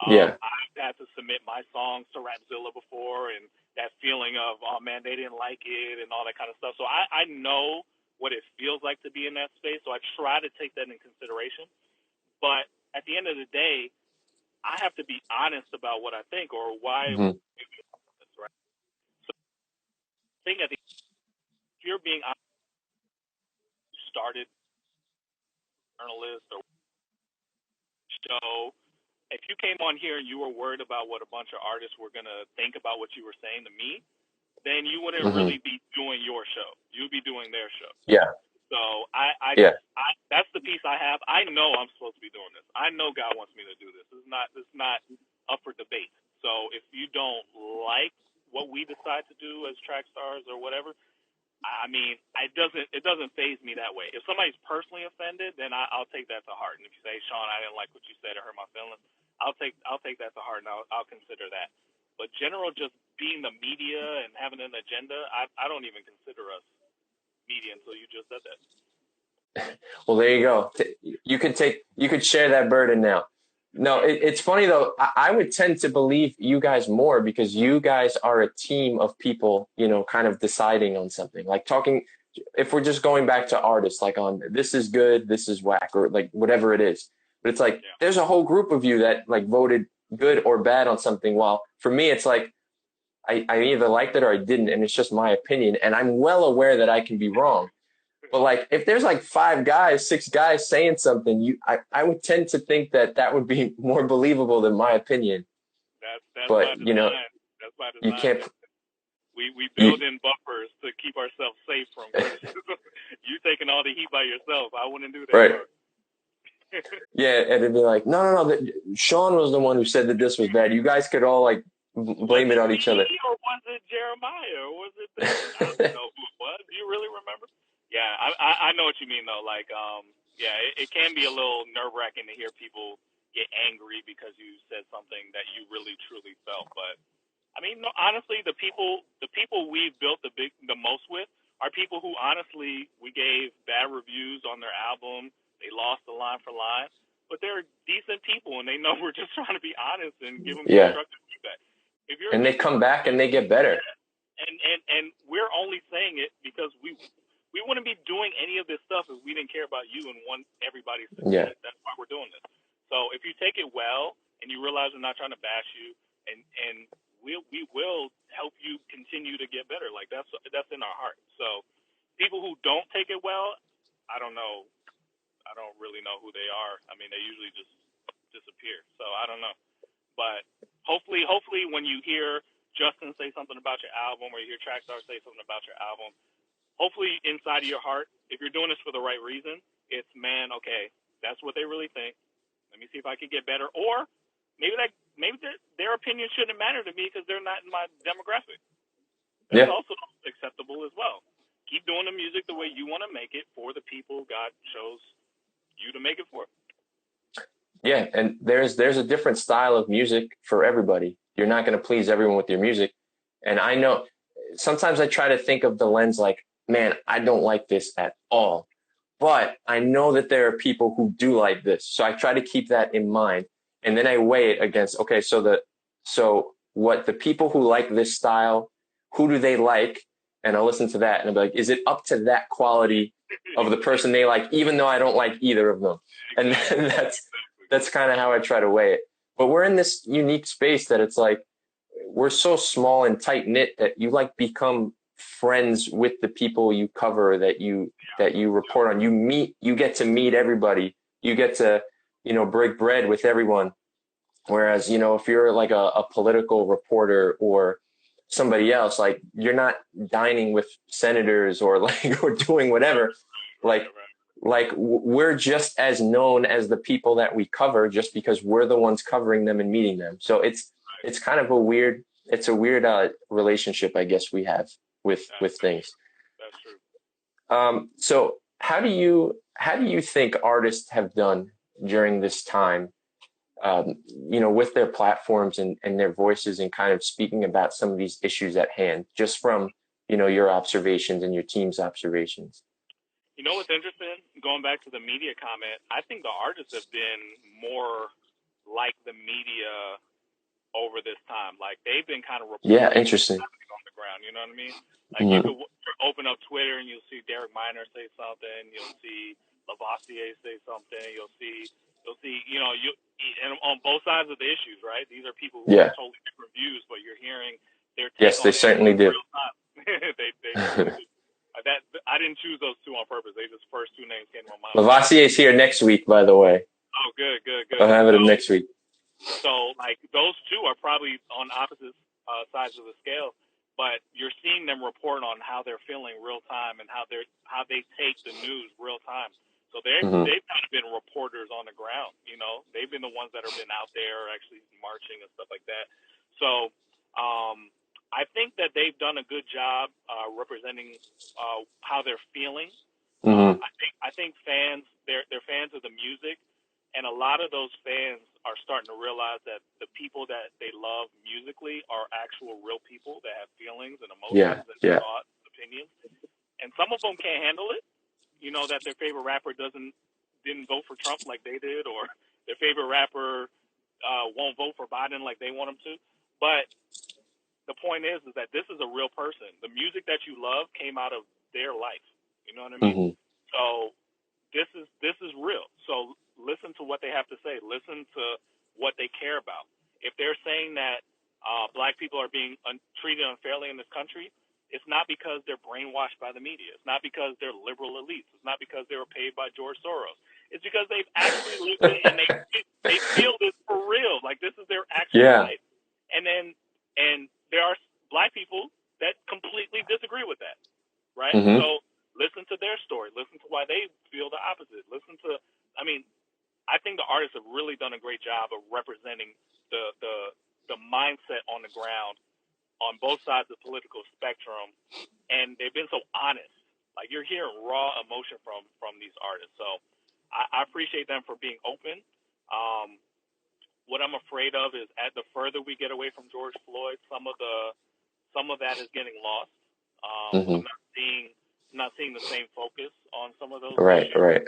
[SPEAKER 1] Yeah.
[SPEAKER 4] I've had to submit my songs to Rapzilla before, and that feeling of, oh man, they didn't like it and all that kind of stuff. So I know what it feels like to be in that space. So I try to take that in consideration. But at the end of the day, I have to be honest about what I think or why.
[SPEAKER 1] Mm-hmm.
[SPEAKER 4] Right? So I think if you're being honest, you started journalist or show, if you came on here and you were worried about what a bunch of artists were going to think about what you were saying to me, then you wouldn't really be doing your show. You'd be doing their show.
[SPEAKER 1] Yeah.
[SPEAKER 4] So
[SPEAKER 1] Yeah.
[SPEAKER 4] that's the piece I have. I know I'm supposed to be doing this. I know God wants me to do this. It's not up for debate. So if you don't like what we decide to do as Trackstarz or whatever, I mean, it doesn't faze me that way. If somebody's personally offended, then I'll take that to heart. And if you say, Sean, I didn't like what you said, it hurt my feelings, I'll take that to heart, and I'll consider that. But general, just being the media and having an agenda, I don't even consider us media until you just said that.
[SPEAKER 1] Well, there you go. You could share that burden now. No, it's funny though. I would tend to believe you guys more because you guys are a team of people, you know, kind of deciding on something. Like talking, if we're just going back to artists, like on this is good, this is whack, or like whatever it is. But it's like there's a whole group of you that like voted good or bad on something. While for me, it's like I either liked it or I didn't, and it's just my opinion. And I'm well aware that I can be wrong. But like, if there's like 5 guys, 6 guys saying something, I would tend to think that would be more believable than my opinion.
[SPEAKER 4] That's
[SPEAKER 1] but you know,
[SPEAKER 4] that's by design.
[SPEAKER 1] You can't.
[SPEAKER 4] We build in buffers to keep ourselves safe from criticism. You taking all the heat by yourself. I wouldn't do that.
[SPEAKER 1] Right. Yeah, and it'd be like, no. Sean was the one who said that this was bad. You guys could all like blame it on each other.
[SPEAKER 4] Or was it Jeremiah? Or was it? I don't know who it was. Do you really remember? Yeah, I know what you mean though. Like, it can be a little nerve-wracking to hear people get angry because you said something that you really truly felt. But I mean, no, honestly, the people we've built the most with are people who honestly we gave bad reviews on their album. They lost the line for line, but they're decent people and they know we're just trying to be honest and give them constructive feedback.
[SPEAKER 1] And they come back and they get better.
[SPEAKER 4] And we're only saying it because we wouldn't be doing any of this stuff if we didn't care about you and want everybody to succeed. Yeah. That's why we're doing this. So if you take it well and you realize we're not trying to bash you, and we will help you continue to get better. Like that's in our heart. So people who don't take it well, I don't know. I don't really know who they are. I mean, they usually just disappear. So I don't know. But hopefully when you hear Justin say something about your album or you hear Trackstarz say something about your album, hopefully inside of your heart, if you're doing this for the right reason, it's, man, okay, that's what they really think. Let me see if I can get better. Or maybe their opinion shouldn't matter to me because they're not in my demographic. That's also acceptable as well. Keep doing the music the way you want to make it for the people God chose you to make it for.
[SPEAKER 1] Yeah, and there's a different style of music for everybody. You're not going to please everyone with your music. And I know sometimes I try to think of the lens like, man, I don't like this at all. But I know that there are people who do like this. So I try to keep that in mind. And then I weigh it against, okay, so what the people who like this style, who do they like? And I'll listen to that and I'll be like, is it up to that quality of the person they like, even though I don't like either of them? And that's kind of how I try to weigh it. But we're in this unique space that it's like, we're so small and tight knit that you like become friends with the people you cover, that you report on. You get to meet everybody. You get to, break bread with everyone. Whereas, if you're like a political reporter or somebody else, like you're not dining with senators or doing whatever. Like we're just as known as the people that we cover just because we're the ones covering them and meeting them. So it's kind of a weird relationship, I guess, we have with things.
[SPEAKER 4] That's true.
[SPEAKER 1] So how do you think artists have done during this time, with their platforms and their voices and kind of speaking about some of these issues at hand, just from, your observations and your team's observations?
[SPEAKER 4] You know what's interesting? Going back to the media comment, I think the artists have been more like the media over this time. Like they've been kind of reporting
[SPEAKER 1] interesting
[SPEAKER 4] on the ground. You know what I mean? Like you could open up Twitter and you'll see Derek Minor say something. You'll see Lavoisier say something. You'll see. And on both sides of the issues, right? These are people who have totally different views, but you're hearing their take.
[SPEAKER 1] Yes, they certainly do.
[SPEAKER 4] they really do. I didn't choose those two on purpose. They just first two names came to my mind.
[SPEAKER 1] Lavoisier is here next week, by the way.
[SPEAKER 4] Oh, good.
[SPEAKER 1] I'll have it next week.
[SPEAKER 4] So like those two are probably on opposite sides of the scale, but you're seeing them report on how they're feeling real time and how they take the news real time. So they've kind of been reporters on the ground. You know, they've been the ones that have been out there actually marching and stuff like that. So I think that they've done a good job representing how they're feeling. I think fans, they're fans of the music, and a lot of those fans are starting to realize that the people that they love musically are actual real people that have feelings and emotions and thoughts, opinions, and some of them can't handle it. You know, that their favorite rapper didn't vote for Trump like they did, or their favorite rapper won't vote for Biden like they want him to. But the point is that this is a real person. The music that you love came out of their life. You know what I mean? So this is real. So listen to what they have to say. Listen to what they care about. If they're saying that black people are being treated unfairly in this country, it's not because they're brainwashed by the media. It's not because they're liberal elites. It's not because they were paid by George Soros. It's because they've actually lived it and they feel this for real. Like this is their actual life. And there are black people that completely disagree with that, right? So listen to their story. Listen to why they feel the opposite. I think the artists have really done a great job of representing the mindset on the ground on both sides of the political spectrum, and they've been so honest. Like you're hearing raw emotion from these artists. So I appreciate them for being open. What I'm afraid of is the further we get away from George Floyd, some of that is getting lost. I'm not seeing the same focus on some of those issues.
[SPEAKER 1] Right.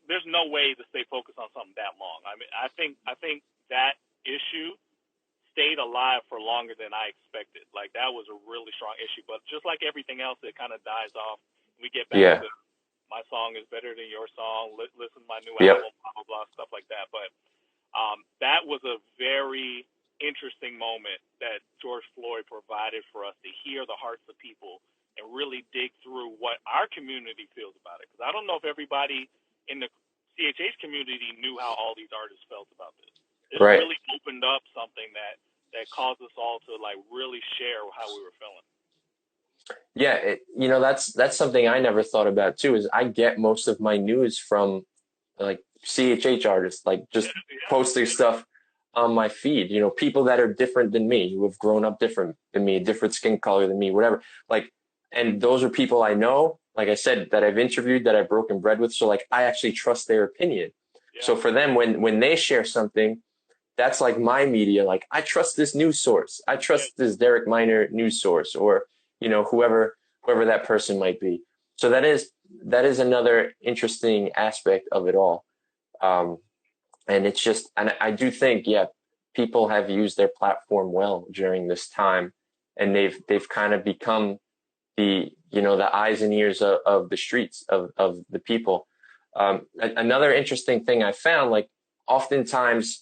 [SPEAKER 4] There's no way to stay focused on something that long. I mean, I think that issue stayed alive for longer than I expected. Like that was a really strong issue, but just like everything else, it kind of dies off. We get back to my song is better than your song. Listen to my new album, blah blah blah, stuff like that. But that was a very interesting moment that George Floyd provided for us to hear the hearts of people and really dig through what our community feels about it. Because I don't know if everybody in the CHH community knew how all these artists felt about this. It really opened up something that caused us all to like really share how we were feeling.
[SPEAKER 1] Yeah, that's something I never thought about too. Is I get most of my news from like CHH artists, like just posting stuff on my feed. You know, people that are different than me, who have grown up different than me, different skin color than me, whatever. Like, and those are people I know, like I said, that I've interviewed, that I've broken bread with. So like, I actually trust their opinion. So for them, when they share something, that's like my media. Like I trust this news source. I trust this Derek Minor news source, or, you know, whoever that person might be. So that is another interesting aspect of it all. And it's just, and I do think, people have used their platform well during this time, and they've kind of become the eyes and ears of the streets of the people. Another interesting thing I found, like oftentimes,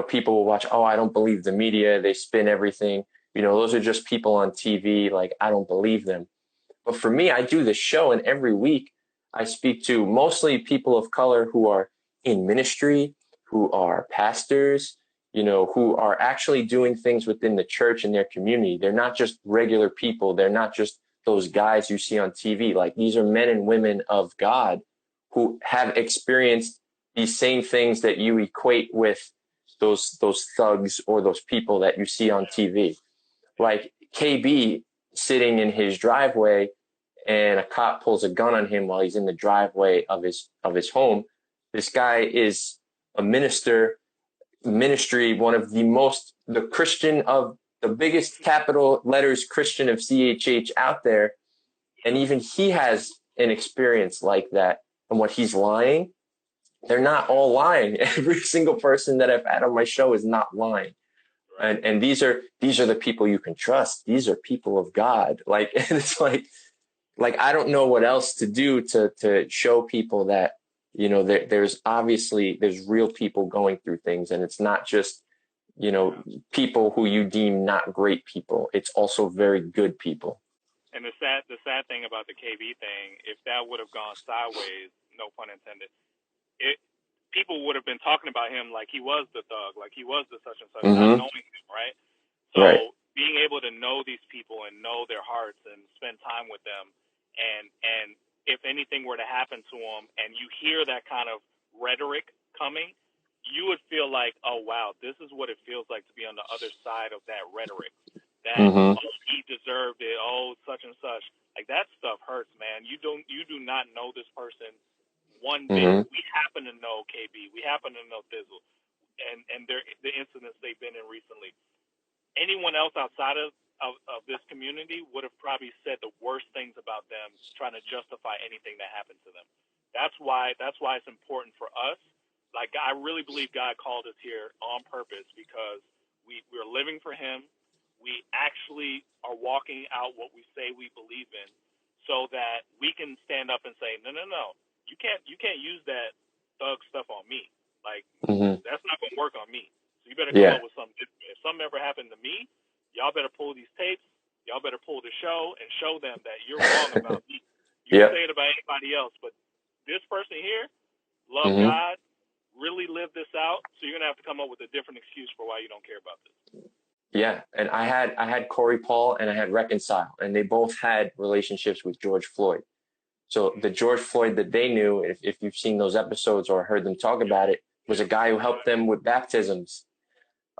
[SPEAKER 1] people will watch, oh, I don't believe the media. They spin everything. Those are just people on TV. Like, I don't believe them. But for me, I do this show, and every week I speak to mostly people of color who are in ministry, who are pastors, who are actually doing things within the church and their community. They're not just regular people. They're not just those guys you see on TV. Like, these are men and women of God who have experienced these same things that you equate with those thugs or those people that you see on TV. Like KB sitting in his driveway and a cop pulls a gun on him while he's in the driveway of his home. This guy is a ministry, one of the Christian of the biggest capital letters Christian of CHH out there. And even he has an experience like that. And what he's lying, they're not all lying. Every single person that I've had on my show is not lying. And these are the people you can trust. These are people of God. Like, and it's like I don't know what else to do to show people that, there's real people going through things, and it's not just, people who you deem not great people. It's also very good people.
[SPEAKER 4] And the sad thing about the KB thing, if that would have gone sideways, no pun intended, people would have been talking about him like he was the thug, like he was the such and such, not
[SPEAKER 1] Mm-hmm.
[SPEAKER 4] knowing him, right?
[SPEAKER 1] Right.
[SPEAKER 4] So being able to know these people and know their hearts and spend time with them, and if anything were to happen to them, and you hear that kind of rhetoric coming, you would feel like, oh wow, this is what it feels like to be on the other side of that rhetoric. That
[SPEAKER 1] Mm-hmm.
[SPEAKER 4] oh, he deserved it. Oh, such and such. Like that stuff hurts, man. You do not know this person one bit.
[SPEAKER 1] Mm-hmm.
[SPEAKER 4] We happen to know KB. We happen to know Thizzle, and the incidents they've been in recently. Anyone else outside of this community would have probably said the worst things about them, trying to justify anything that happened to them. That's why it's important for us. Like I really believe God called us here on purpose because we're living for Him. We actually are walking out what we say we believe in, so that we can stand up and say, no, you can't use that thug stuff on me. Like
[SPEAKER 1] Mm-hmm.
[SPEAKER 4] that's not gonna work on me. So you better come
[SPEAKER 1] Yeah.
[SPEAKER 4] up with something different. If something ever happened to me, y'all better pull these tapes. Y'all better pull the show and show them that you're wrong about me. You
[SPEAKER 1] Yep.
[SPEAKER 4] can say it about anybody else, but this person here, love
[SPEAKER 1] Mm-hmm.
[SPEAKER 4] God, really live this out. So you're gonna have to come up with a different excuse for why you don't care about this.
[SPEAKER 1] Yeah, and I had Corey Paul and I had Reconcile, and they both had relationships with George Floyd. So the George Floyd that they knew, if you've seen those episodes or heard them talk about it, was a guy who helped them with baptisms,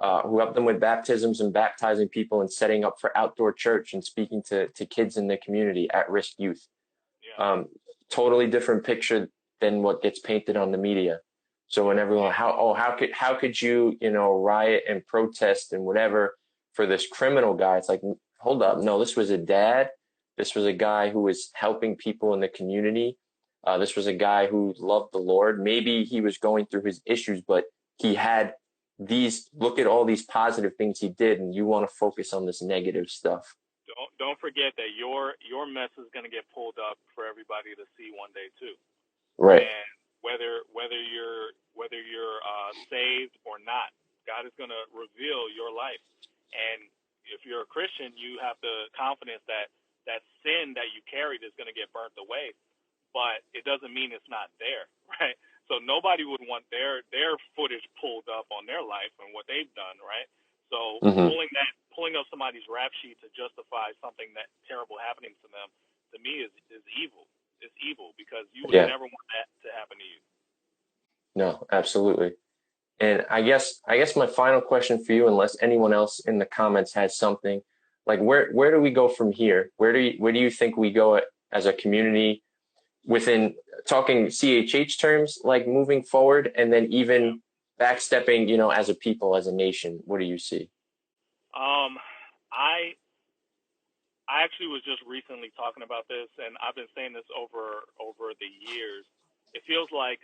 [SPEAKER 1] and baptizing people and setting up for outdoor church and speaking to kids in the community, at-risk youth.
[SPEAKER 4] Yeah.
[SPEAKER 1] Totally different picture than what gets painted on the media. So when everyone, how could you, riot and protest and whatever for this criminal guy? It's like, hold up. No, this was a dad. This was a guy who was helping people in the community. This was a guy who loved the Lord. Maybe he was going through his issues, but he had look at all these positive things he did, and you want to focus on this negative stuff.
[SPEAKER 4] Don't forget that your mess is going to get pulled up for everybody to see one day too.
[SPEAKER 1] Right.
[SPEAKER 4] And whether you're saved or not, God is going to reveal your life. And if you're a Christian, you have the confidence that that sin that you carried is going to get burnt away. But it doesn't mean it's not there, right? So nobody would want their footage pulled up on their life and what they've done, right? So
[SPEAKER 1] Mm-hmm.
[SPEAKER 4] pulling up somebody's rap sheet to justify something that terrible happening to them, to me is evil. It's evil because you would never want that to happen to you.
[SPEAKER 1] No, absolutely. And I guess my final question for you, unless anyone else in the comments has something, like where do we go from here? Where do you think we go as a community within talking CHH terms, like moving forward, and then even backstepping, as a people, as a nation? What do you see?
[SPEAKER 4] I actually was just recently talking about this, and I've been saying this over the years. It feels like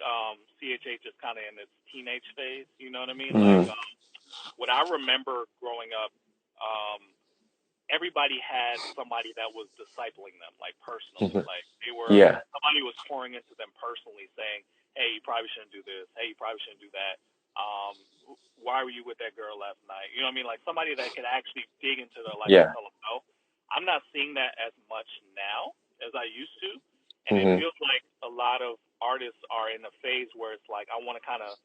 [SPEAKER 4] CHH is kind of in its teenage phase. You know what I mean?
[SPEAKER 1] Mm-hmm.
[SPEAKER 4] Like what I remember growing up, everybody had somebody that was discipling them, like personally.
[SPEAKER 1] Mm-hmm.
[SPEAKER 4] Like somebody was pouring into them personally, saying, "Hey, you probably shouldn't do this. Hey, you probably shouldn't do that. Why were you with that girl last night?" You know what I mean? Like somebody that could actually dig into their life and tell them no. I'm not seeing that as much now as I used to, and
[SPEAKER 1] Mm-hmm.
[SPEAKER 4] it feels like a lot of artists are in a phase where it's like I want to kind of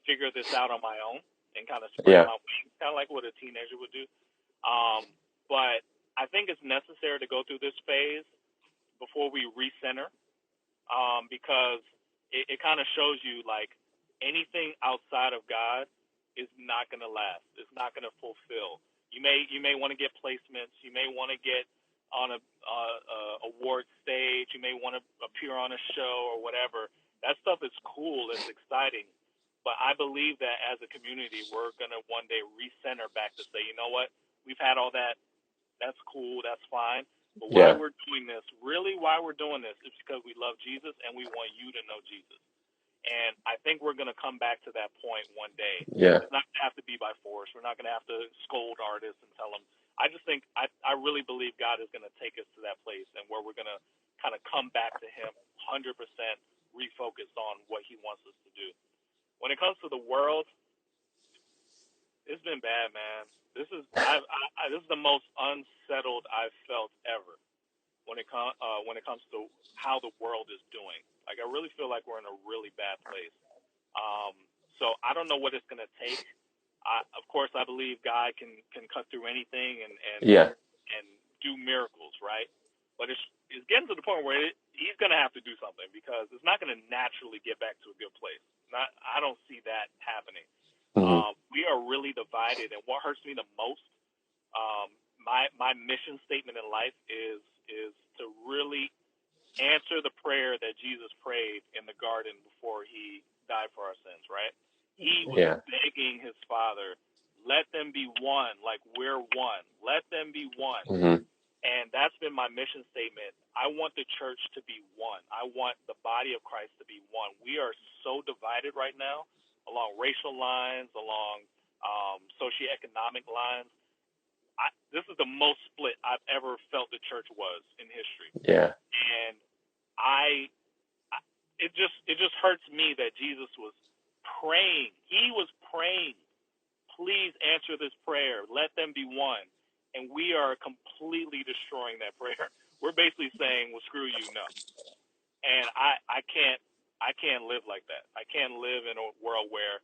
[SPEAKER 4] figure this out on my own and kind of spread my wings, kind of like what a teenager would do. But I think it's necessary to go through this phase before we recenter, because it kind of shows you like anything outside of God is not going to last. It's not going to fulfill. You may want to get placements. You may want to get on a award stage. You may want to appear on a show or whatever. That stuff is cool. It's exciting. But I believe that as a community, we're going to one day recenter back to say, you know what? We've had all that. That's cool. That's fine. But why we're doing this, really why we're doing this, is because we love Jesus and we want you to know Jesus. And I think we're going to come back to that point one day.
[SPEAKER 1] Yeah.
[SPEAKER 4] It's not going to have to be by force. We're not going to have to scold artists and tell them. I just think I really believe God is going to take us to that place and where we're going to kind of come back to Him 100% refocused on what He wants us to do. When it comes to the world, it's been bad, man. This is this is the most unsettled I've felt ever when it comes to how the world is doing. Like I really feel like we're in a really bad place. So I don't know what it's going to take. Of course, I believe God can cut through anything
[SPEAKER 1] Yeah.
[SPEAKER 4] and do miracles, right? But it's getting to the point where he's going to have to do something, because it's not going to naturally get back to a good place. I don't see that happening.
[SPEAKER 1] Mm-hmm.
[SPEAKER 4] We are really divided, and what hurts me the most, my mission statement in life is to really answer the prayer that Jesus prayed in the garden before he died for our sins, right? He was begging his Father, let them be one like we're one. Let them be one.
[SPEAKER 1] Mm-hmm.
[SPEAKER 4] And that's been my mission statement. I want the church to be one. I want the body of Christ to be one. We are so divided right now along racial lines, along socioeconomic lines. This is the most split I've ever felt the church was in history.
[SPEAKER 1] Yeah.
[SPEAKER 4] And it just hurts me that Jesus was praying. He was praying, please answer this prayer. Let them be one. And we are completely destroying that prayer. We're basically saying, well, screw you, no. And I can't live like that. I can't live in a world where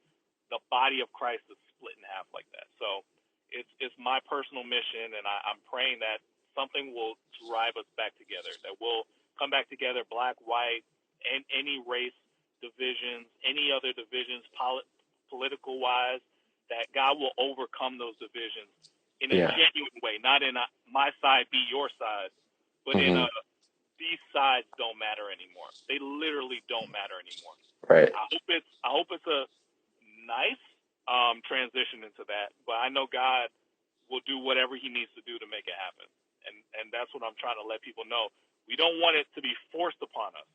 [SPEAKER 4] the body of Christ is split in half like that. So it's my personal mission, and I'm praying that something will drive us back together, that we'll come back together, black, white, and any race divisions, any other divisions, political wise, that God will overcome those divisions in a genuine way, not in my side be your side, but in a these sides don't matter anymore. They literally don't matter anymore.
[SPEAKER 1] Right.
[SPEAKER 4] I hope it's a nice transition into that, but I know God will do whatever he needs to do to make it happen. And that's what I'm trying to let people know. We don't want it to be forced upon us.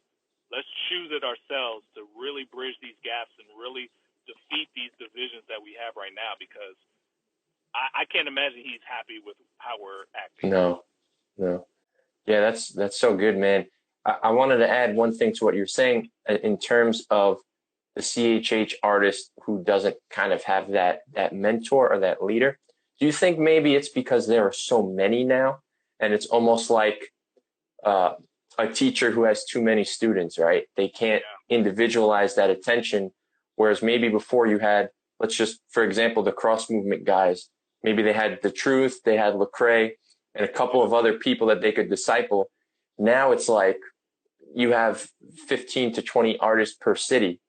[SPEAKER 4] Let's choose it ourselves to really bridge these gaps and really defeat these divisions that we have right now, because I can't imagine he's happy with how we're acting.
[SPEAKER 1] No. Yeah, that's so good, man. I wanted to add one thing to what you're saying in terms of the CHH artist who doesn't kind of have that mentor or that leader. Do you think maybe it's because there are so many now, and it's almost like a teacher who has too many students, right? They can't individualize that attention, whereas maybe before you had, let's just, for example, the cross movement guys, maybe they had the Truth, they had Lecrae, and a couple of other people that they could disciple. Now it's like you have 15 to 20 artists per city.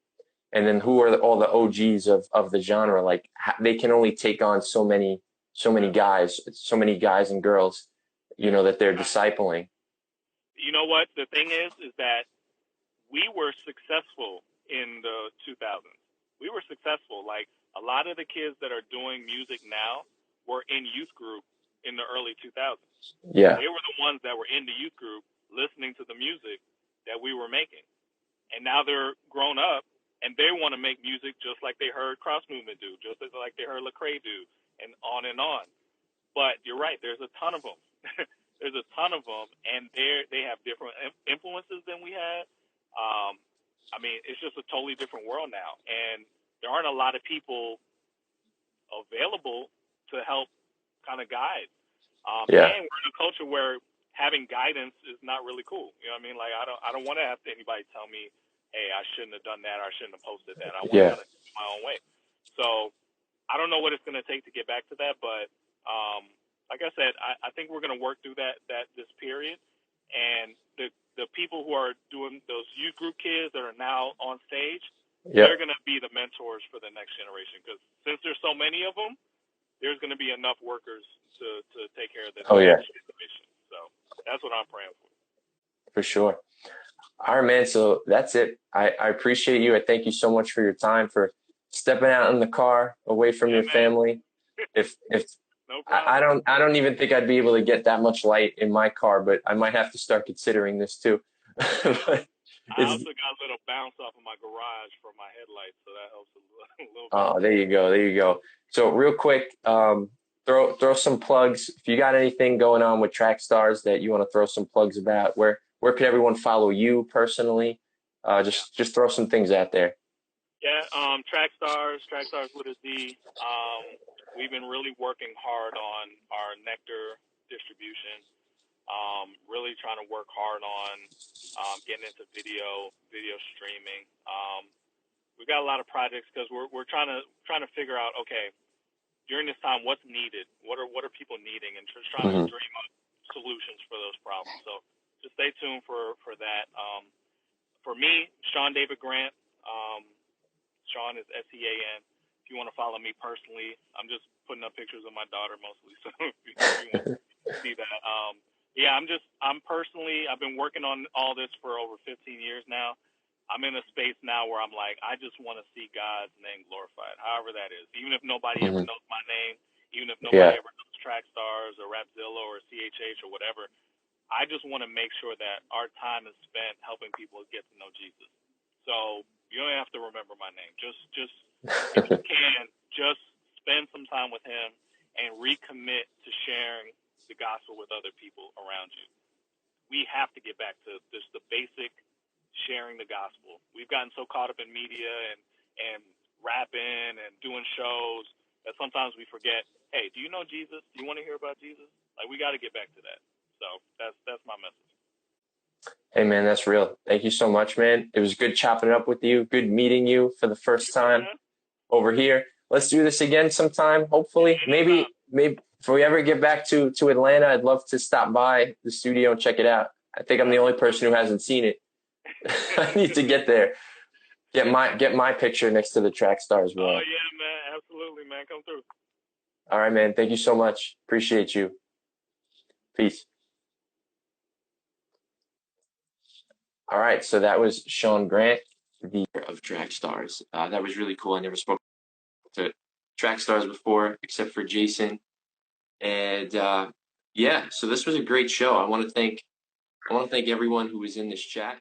[SPEAKER 1] And then who are all the OGs of the genre? Like they can only take on so many guys and girls, that they're discipling.
[SPEAKER 4] You know what? The thing is that we were successful in the 2000s. We were successful. Like a lot of the kids that are doing music now were in youth group in the early 2000s.
[SPEAKER 1] Yeah.
[SPEAKER 4] They were the ones that were in the youth group listening to the music that we were making. And now they're grown up and they want to make music just like they heard Cross Movement do, just like they heard Lecrae do, and on and on. But you're right, there's a ton of them. There's a ton of them, and they have different influences than we had. I mean, it's just a totally different world now, and there aren't a lot of people available to help kind of guide. And we're in a culture where having guidance is not really cool. You know what I mean? Like I don't want to have anybody tell me, hey, I shouldn't have done that, or I shouldn't have posted that. I want to kind of do it my own way. So I don't know what it's going to take to get back to that, but like I said, I think we're going to work through that this period, and the people who are doing those youth group kids that are now on stage, they're going to be the mentors for the next generation, because since there's so many of them, there's going to be enough workers to take care of the next generation. So that's what I'm praying for. For
[SPEAKER 1] sure. All right, man. So that's it. I appreciate you. I thank you so much for your time, for stepping out in the car away from your family. If no problem. I don't even think I'd be able to get that much light in my car, but I might have to start considering this too.
[SPEAKER 4] I also got a little bounce off of my garage for my headlights, so that helps a little bit.
[SPEAKER 1] Oh, there you go. So real quick, throw some plugs. If you got anything going on with Trackstarz that you want to throw some plugs about, where could everyone follow you personally? Just throw some things out there.
[SPEAKER 4] Yeah, Trackstarz with a Z. We've been really working hard on our Nectar distribution. Really trying to work hard on getting into video streaming. we've got a lot of projects because we're trying to figure out, okay, during this time, what's needed? What are people needing? And just trying to dream up solutions for those problems. So just stay tuned for that. For me, Sean David Grant. Sean is Sean. If you want to follow me personally, I'm just putting up pictures of my daughter mostly. So if you want to see that, I've been working on all this for over 15 years now. I'm in a space now where I'm like, I just want to see God's name glorified, however that is. Even if nobody ever knows my name, even if nobody ever knows Trackstarz or Rapzilla or CHH or whatever, I just want to make sure that our time is spent helping people get to know Jesus. So you don't have to remember my name. Just if you can, just spend some time with him and recommit to sharing the gospel with other people around you. We have to get back to just the basic sharing the gospel. We've gotten so caught up in media and rapping and doing shows that sometimes we forget, hey, do you know Jesus? Do you want to hear about Jesus? Like, we got to get back to that. So that's my message.
[SPEAKER 1] Hey, man, that's real. Thank you so much, man. It was good chopping it up with you. Good meeting you for the first time over here. Let's do this again sometime, hopefully. Maybe if we ever get back to Atlanta, I'd love to stop by the studio and check it out. I think I'm the only person who hasn't seen it. I need to get there. Get my picture next to the Trackstarz wall.
[SPEAKER 4] Oh, yeah, man. Absolutely, man. Come through.
[SPEAKER 1] All right, man. Thank you so much. Appreciate you. Peace. All right, so that was Sean Grant, the of Trackstarz. That was really cool. I never spoke to Trackstarz before, except for Jason. And so this was a great show. I want to thank everyone who was in this chat.